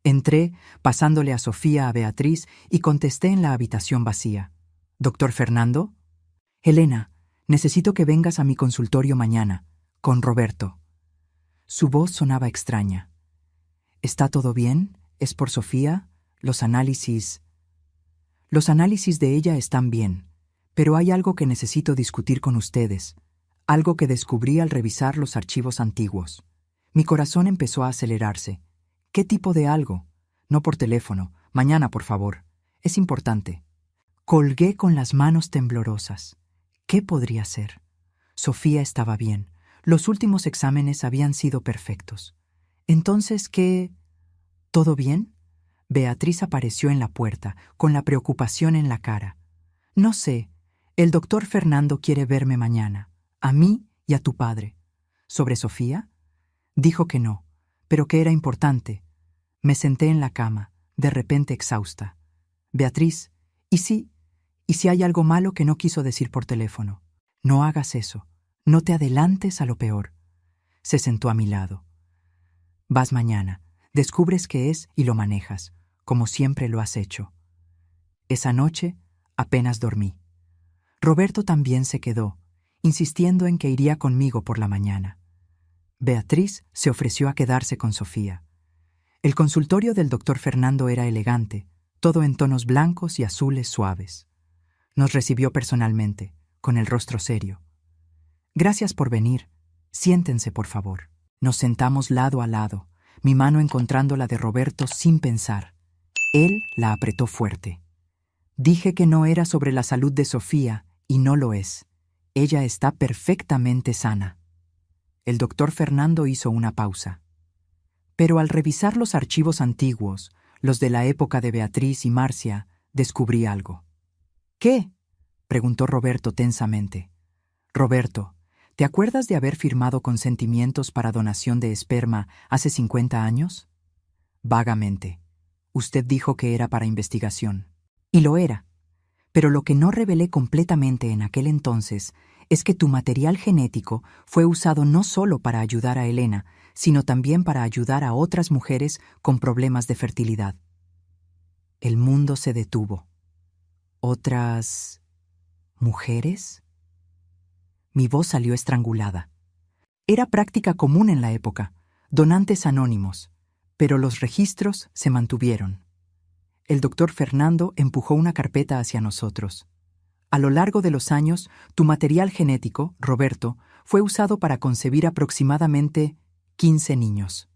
Entré, pasándole a Sofía a Beatriz, y contesté en la habitación vacía. «¿Doctor Fernando?» «Elena, necesito que vengas a mi consultorio mañana, con Roberto». Su voz sonaba extraña. «¿Está todo bien? ¿Es por Sofía? Los análisis...» «Los análisis de ella están bien, pero hay algo que necesito discutir con ustedes, algo que descubrí al revisar los archivos antiguos». Mi corazón empezó a acelerarse. «¿Qué tipo de algo?» «No por teléfono. Mañana, por favor. Es importante». Colgué con las manos temblorosas. ¿Qué podría ser? Sofía estaba bien. Los últimos exámenes habían sido perfectos. Entonces, ¿qué? ¿Todo bien? Beatriz apareció en la puerta, con la preocupación en la cara. «No sé. El doctor Fernando quiere verme mañana. A mí y a tu padre». «¿Sobre Sofía?» Dijo que no, pero que era importante. Me senté en la cama, de repente exhausta. «Beatriz, ¿y si hay algo malo que no quiso decir por teléfono? No hagas eso. No te adelantes a lo peor». Se sentó a mi lado. «Vas mañana, descubres qué es y lo manejas, como siempre lo has hecho». Esa noche apenas dormí. Roberto también se quedó, insistiendo en que iría conmigo por la mañana. Beatriz se ofreció a quedarse con Sofía. El consultorio del doctor Fernando era elegante, todo en tonos blancos y azules suaves. Nos recibió personalmente, con el rostro serio. «Gracias por venir. Siéntense, por favor». Nos sentamos lado a lado, mi mano encontrando la de Roberto sin pensar. Él la apretó fuerte. Dije que no era sobre la salud de Sofía, y no lo es. Ella está perfectamente sana. El doctor Fernando hizo una pausa. Pero al revisar los archivos antiguos, los de la época de Beatriz y Marcia, descubrí algo. «¿Qué?», preguntó Roberto tensamente. «Roberto, ¿te acuerdas de haber firmado consentimientos para donación de esperma hace 50 años?» «Vagamente. Usted dijo que era para investigación». Y lo era. Pero lo que no revelé completamente en aquel entonces es que tu material genético fue usado no solo para ayudar a Elena, sino también para ayudar a otras mujeres con problemas de fertilidad. El mundo se detuvo. ¿Otras mujeres? Mi voz salió estrangulada. Era práctica común en la época, donantes anónimos, pero los registros se mantuvieron. El doctor Fernando empujó una carpeta hacia nosotros. A lo largo de los años, tu material genético, Roberto, fue usado para concebir aproximadamente 15 niños.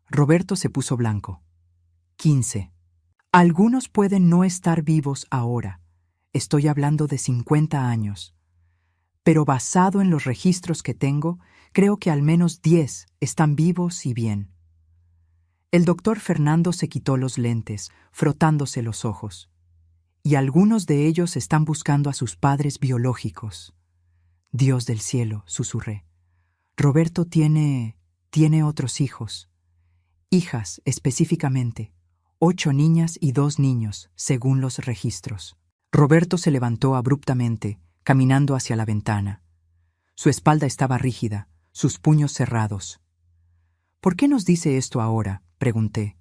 Roberto se puso blanco. 15. Algunos pueden no estar vivos ahora. Estoy hablando de 50 años. Pero basado en los registros que tengo, creo que al menos 10 están vivos y bien. El doctor Fernando se quitó los lentes, frotándose los ojos. Y algunos de ellos están buscando a sus padres biológicos. Dios del cielo, susurré. Roberto tiene otros hijos. Hijas, específicamente. 8 niñas y 2 niños, según los registros. Roberto se levantó abruptamente, caminando hacia la ventana. Su espalda estaba rígida, sus puños cerrados. «¿Por qué nos dice esto ahora?», pregunté.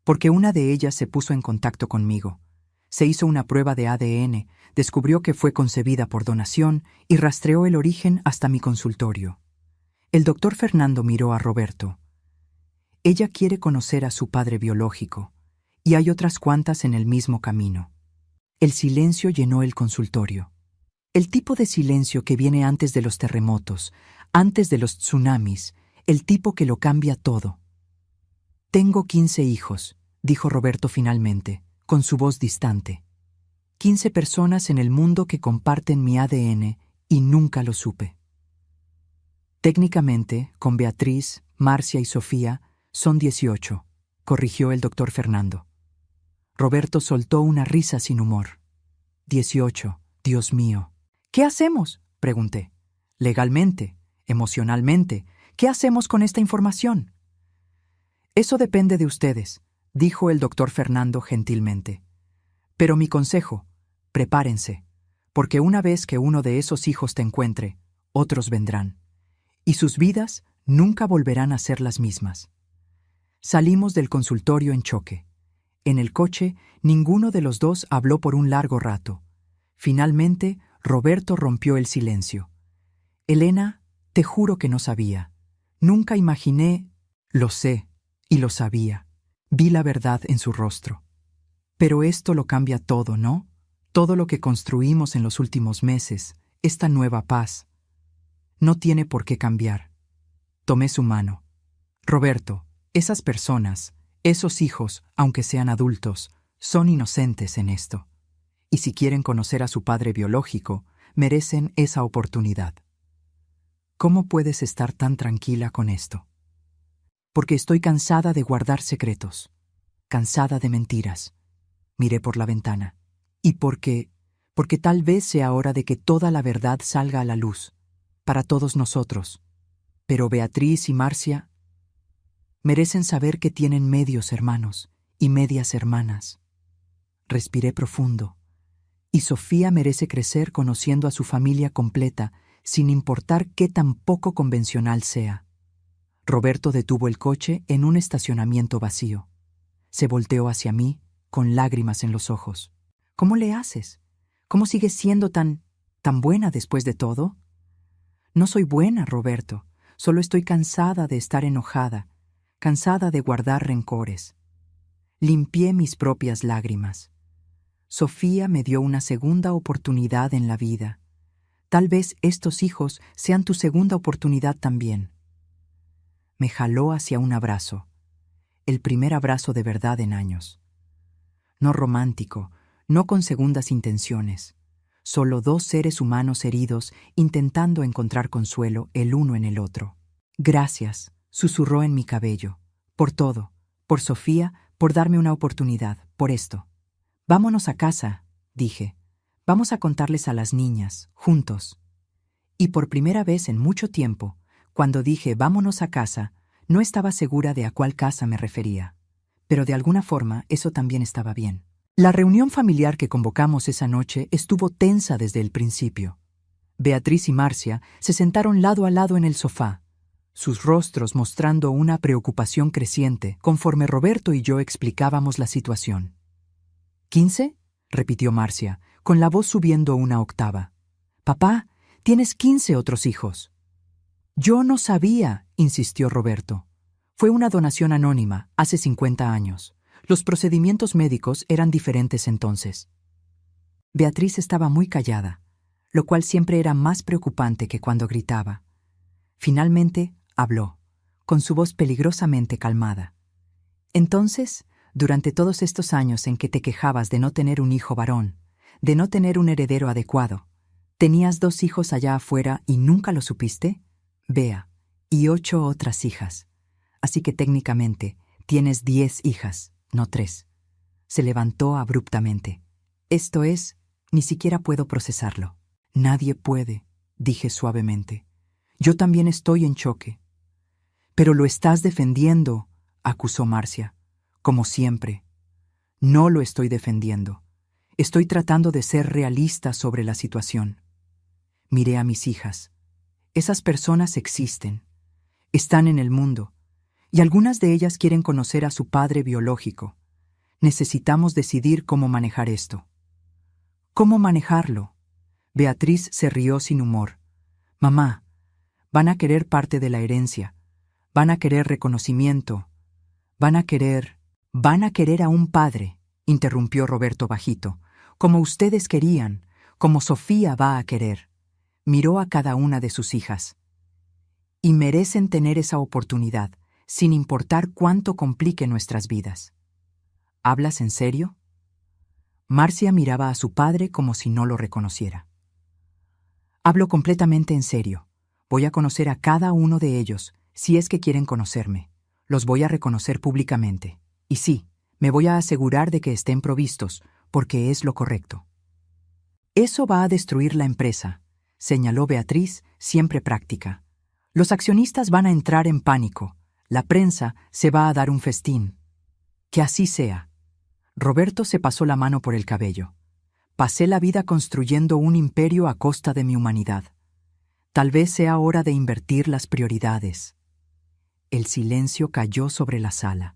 «Porque una de ellas se puso en contacto conmigo. Se hizo una prueba de ADN, descubrió que fue concebida por donación y rastreó el origen hasta mi consultorio». El doctor Fernando miró a Roberto. «Ella quiere conocer a su padre biológico, y hay otras cuantas en el mismo camino». El silencio llenó el consultorio. El tipo de silencio que viene antes de los terremotos, antes de los tsunamis, el tipo que lo cambia todo. «Tengo 15 hijos», dijo Roberto finalmente, con su voz distante. 15 personas en el mundo que comparten mi ADN y nunca lo supe. Técnicamente, con Beatriz, Marcia y Sofía, son 18, corrigió el doctor Fernando. Roberto soltó una risa sin humor. 18, Dios mío. «¿Qué hacemos?», pregunté. «Legalmente, emocionalmente, ¿qué hacemos con esta información?». «Eso depende de ustedes», dijo el doctor Fernando gentilmente. «Pero mi consejo, prepárense, porque una vez que uno de esos hijos te encuentre, otros vendrán, y sus vidas nunca volverán a ser las mismas». Salimos del consultorio en choque. En el coche, ninguno de los dos habló por un largo rato. Finalmente, Roberto rompió el silencio. «Elena, te juro que no sabía. Nunca imaginé...». «Lo sé, y lo sabía». Vi la verdad en su rostro. «Pero esto lo cambia todo, ¿no? Todo lo que construimos en los últimos meses, esta nueva paz. No tiene por qué cambiar». Tomé su mano. «Roberto, esas personas, esos hijos, aunque sean adultos, son inocentes en esto. Y si quieren conocer a su padre biológico, merecen esa oportunidad». «¿Cómo puedes estar tan tranquila con esto?». «Porque estoy cansada de guardar secretos, cansada de mentiras». Miré por la ventana. «Y porque tal vez sea hora de que toda la verdad salga a la luz, para todos nosotros. Pero Beatriz y Marcia merecen saber que tienen medios hermanos y medias hermanas». Respiré profundo. «Y Sofía merece crecer conociendo a su familia completa, sin importar qué tan poco convencional sea». Roberto detuvo el coche en un estacionamiento vacío. Se volteó hacia mí, con lágrimas en los ojos. «¿Cómo le haces? ¿Cómo sigues siendo tan buena después de todo?». «No soy buena, Roberto. Solo estoy cansada de estar enojada, cansada de guardar rencores. Limpié mis propias lágrimas. Sofía me dio una segunda oportunidad en la vida. Tal vez estos hijos sean tu segunda oportunidad también. Me jaló hacia un abrazo, el primer abrazo de verdad en años. No romántico, no con segundas intenciones. Solo dos seres humanos heridos intentando encontrar consuelo el uno en el otro. Gracias, susurró en mi cabello. Por todo, por Sofía, por darme una oportunidad, por esto. Vámonos a casa, dije. Vamos a contarles a las niñas, juntos. Y por primera vez en mucho tiempo, cuando dije vámonos a casa, no estaba segura de a cuál casa me refería. Pero de alguna forma eso también estaba bien. La reunión familiar que convocamos esa noche estuvo tensa desde el principio. Beatriz y Marcia se sentaron lado a lado en el sofá, sus rostros mostrando una preocupación creciente conforme Roberto y yo explicábamos la situación. ¿15? Repitió Marcia, con la voz subiendo una octava. Papá, tienes 15 otros hijos. Yo no sabía, insistió Roberto. Fue una donación anónima, hace 50 años. Los procedimientos médicos eran diferentes entonces. Beatriz estaba muy callada, lo cual siempre era más preocupante que cuando gritaba. Finalmente habló, con su voz peligrosamente calmada. Entonces, durante todos estos años en que te quejabas de no tener un hijo varón, de no tener un heredero adecuado, ¿tenías 2 hijos allá afuera y nunca lo supiste? Bea, y 8 otras hijas. Así que técnicamente tienes 10 hijas, no 3. Se levantó abruptamente. Esto es, ni siquiera puedo procesarlo. Nadie puede, dije suavemente. Yo también estoy en choque. Pero lo estás defendiendo, acusó Marcia, como siempre. No lo estoy defendiendo. Estoy tratando de ser realista sobre la situación. Miré a mis hijas. Esas personas existen. Están en el mundo. Y algunas de ellas quieren conocer a su padre biológico. Necesitamos decidir cómo manejar esto. ¿Cómo manejarlo? Beatriz se rió sin humor. Mamá, van a querer parte de la herencia. Van a querer reconocimiento. Van a querer a un padre, interrumpió Roberto bajito, como ustedes querían, como Sofía va a querer. Miró a cada una de sus hijas. Y merecen tener esa oportunidad, sin importar cuánto complique nuestras vidas. ¿Hablas en serio? Marcia miraba a su padre como si no lo reconociera. Hablo completamente en serio. Voy a conocer a cada uno de ellos, si es que quieren conocerme. Los voy a reconocer públicamente. Y sí, me voy a asegurar de que estén provistos, porque es lo correcto. Eso va a destruir la empresa, señaló Beatriz, siempre práctica. Los accionistas van a entrar en pánico. La prensa se va a dar un festín. Que así sea. Roberto se pasó la mano por el cabello. Pasé la vida construyendo un imperio a costa de mi humanidad. Tal vez sea hora de invertir las prioridades. El silencio cayó sobre la sala.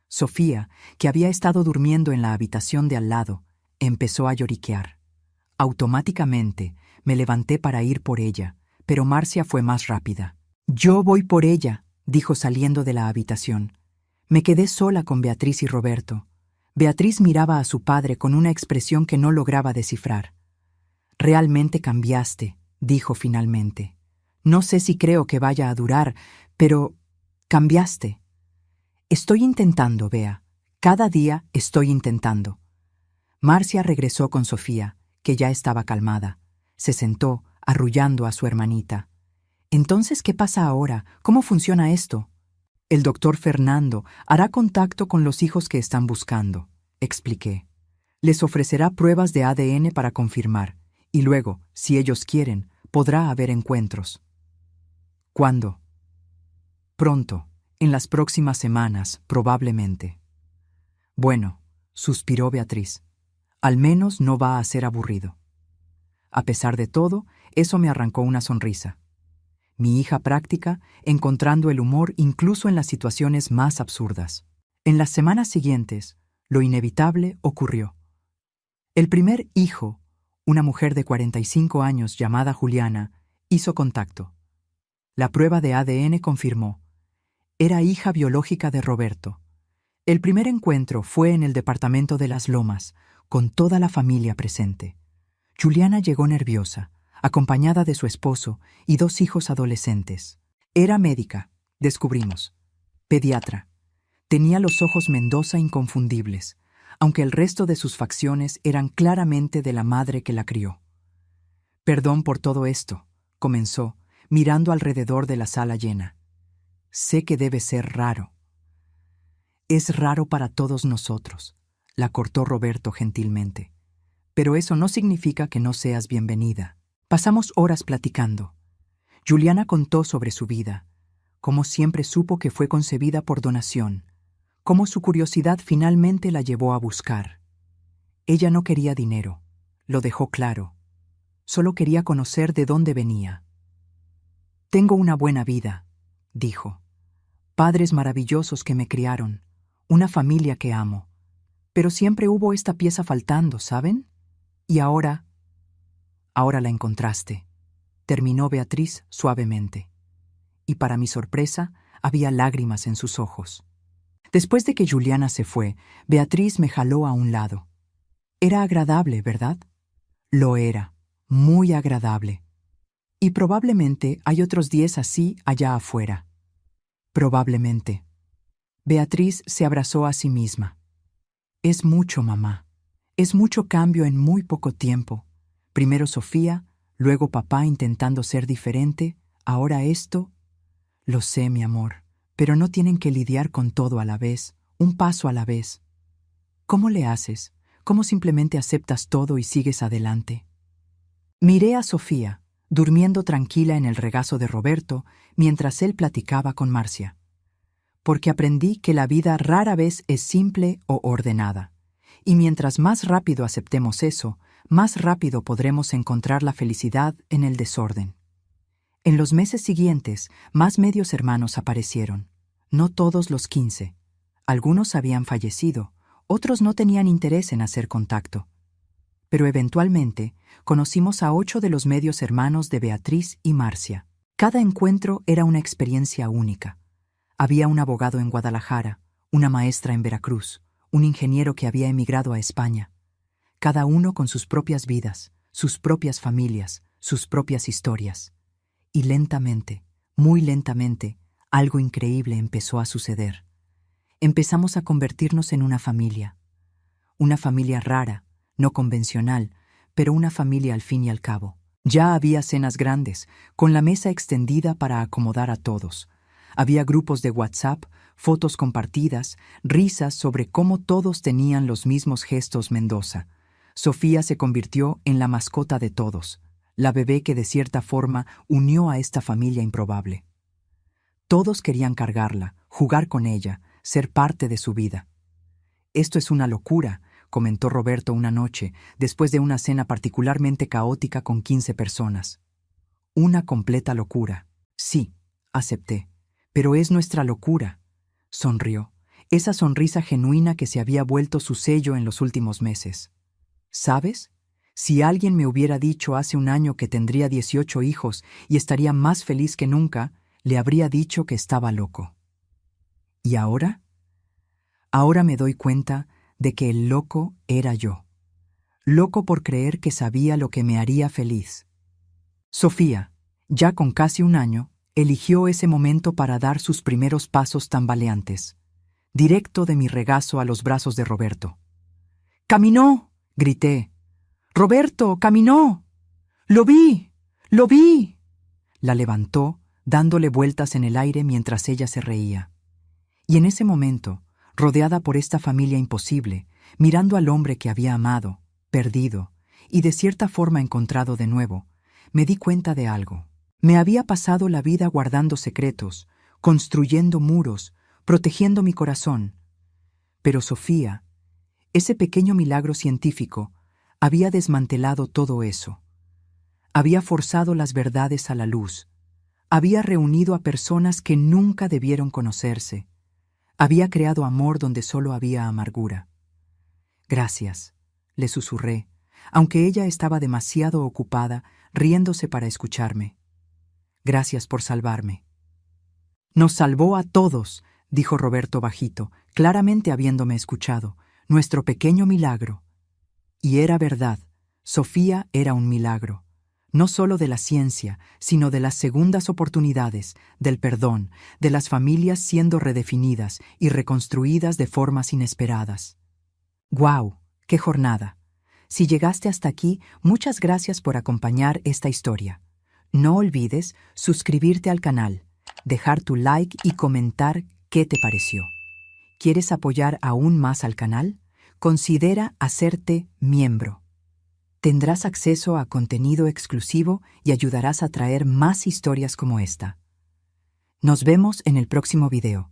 Sofía, que había estado durmiendo en la habitación de al lado, empezó a lloriquear. Automáticamente me levanté para ir por ella, pero Marcia fue más rápida. Yo voy por ella, dijo saliendo de la habitación. Me quedé sola con Beatriz y Roberto. Beatriz miraba a su padre con una expresión que no lograba descifrar. Realmente cambiaste, dijo finalmente. No sé si creo que vaya a durar, pero cambiaste. Estoy intentando, Bea. Cada día estoy intentando. Marcia regresó con Sofía, que ya estaba calmada. Se sentó, arrullando a su hermanita. Entonces, ¿qué pasa ahora? ¿Cómo funciona esto? El doctor Fernando hará contacto con los hijos que están buscando, expliqué. Les ofrecerá pruebas de ADN para confirmar, y luego, si ellos quieren, podrá haber encuentros. ¿Cuándo? Pronto, en las próximas semanas, probablemente. Bueno, suspiró Beatriz. Al menos no va a ser aburrido. A pesar de todo, eso me arrancó una sonrisa. Mi hija práctica, encontrando el humor incluso en las situaciones más absurdas. En las semanas siguientes, lo inevitable ocurrió. El primer hijo, una mujer de 45 años llamada Juliana, hizo contacto. La prueba de ADN confirmó. Era hija biológica de Roberto. El primer encuentro fue en el departamento de Las Lomas, con toda la familia presente. Juliana llegó nerviosa, acompañada de su esposo y 2 hijos adolescentes. Era médica, descubrimos. Pediatra. Tenía los ojos Mendoza inconfundibles, aunque el resto de sus facciones eran claramente de la madre que la crió. «Perdón por todo esto», comenzó, mirando alrededor de la sala llena. «Sé que debe ser raro». «Es raro para todos nosotros», la cortó Roberto gentilmente. «Pero eso no significa que no seas bienvenida». Pasamos horas platicando. Juliana contó sobre su vida, cómo siempre supo que fue concebida por donación, cómo su curiosidad finalmente la llevó a buscar. Ella no quería dinero, lo dejó claro. Solo quería conocer de dónde venía. «Tengo una buena vida», dijo. «Padres maravillosos que me criaron, una familia que amo. Pero siempre hubo esta pieza faltando, ¿saben? Y ahora la encontraste», terminó Beatriz suavemente. Y para mi sorpresa, había lágrimas en sus ojos. Después de que Juliana se fue, Beatriz me jaló a un lado. Era agradable, ¿verdad? Lo era, muy agradable. Y probablemente hay otros 10 así allá afuera. Probablemente. Beatriz se abrazó a sí misma. Es mucho, mamá. Es mucho cambio en muy poco tiempo. Primero Sofía, luego papá intentando ser diferente, ahora esto. Lo sé, mi amor, pero no tienen que lidiar con todo a la vez, un paso a la vez. ¿Cómo le haces? ¿Cómo simplemente aceptas todo y sigues adelante? Miré a Sofía, durmiendo tranquila en el regazo de Roberto, mientras él platicaba con Marcia. Porque aprendí que la vida rara vez es simple o ordenada. Y mientras más rápido aceptemos eso, más rápido podremos encontrar la felicidad en el desorden. En los meses siguientes, más medios hermanos aparecieron. No todos los 15. Algunos habían fallecido, otros no tenían interés en hacer contacto. Pero eventualmente, conocimos a 8 de los medios hermanos de Beatriz y Marcia. Cada encuentro era una experiencia única. Había un abogado en Guadalajara, una maestra en Veracruz, un ingeniero que había emigrado a España. Cada uno con sus propias vidas, sus propias familias, sus propias historias. Y lentamente, muy lentamente, algo increíble empezó a suceder. Empezamos a convertirnos en una familia rara, no convencional, pero una familia al fin y al cabo. Ya había cenas grandes, con la mesa extendida para acomodar a todos. Había grupos de WhatsApp, fotos compartidas, risas sobre cómo todos tenían los mismos gestos Mendoza. Sofía se convirtió en la mascota de todos, la bebé que de cierta forma unió a esta familia improbable. Todos querían cargarla, jugar con ella, ser parte de su vida. «Esto es una locura», comentó Roberto una noche, después de una cena particularmente caótica con 15 personas. «Una completa locura». «Sí», acepté, «pero es nuestra locura». Sonrió, esa sonrisa genuina que se había vuelto su sello en los últimos meses. «¿Sabes? Si alguien me hubiera dicho hace un año que tendría 18 hijos y estaría más feliz que nunca, le habría dicho que estaba loco». ¿Y ahora? Ahora me doy cuenta de que el loco era yo. Loco por creer que sabía lo que me haría feliz. Sofía, ya con casi un año, eligió ese momento para dar sus primeros pasos tambaleantes, directo de mi regazo a los brazos de Roberto. «¡Caminó!», grité. «¡Roberto, caminó! ¡Lo vi! ¡Lo vi!». La levantó, dándole vueltas en el aire mientras ella se reía. Y en ese momento, rodeada por esta familia imposible, mirando al hombre que había amado, perdido, y de cierta forma encontrado de nuevo, me di cuenta de algo. Me había pasado la vida guardando secretos, construyendo muros, protegiendo mi corazón. Pero Sofía, ese pequeño milagro científico, había desmantelado todo eso. Había forzado las verdades a la luz. Había reunido a personas que nunca debieron conocerse. Había creado amor donde solo había amargura. «Gracias», le susurré, aunque ella estaba demasiado ocupada riéndose para escucharme. Gracias por salvarme. Nos salvó a todos, dijo Roberto bajito, claramente habiéndome escuchado. Nuestro pequeño milagro. Y era verdad, Sofía era un milagro. No solo de la ciencia, sino de las segundas oportunidades, del perdón, de las familias siendo redefinidas y reconstruidas de formas inesperadas. ¡Guau! ¡Qué jornada! Si llegaste hasta aquí, muchas gracias por acompañar esta historia. No olvides suscribirte al canal, dejar tu like y comentar qué te pareció. ¿Quieres apoyar aún más al canal? Considera hacerte miembro. Tendrás acceso a contenido exclusivo y ayudarás a traer más historias como esta. Nos vemos en el próximo video.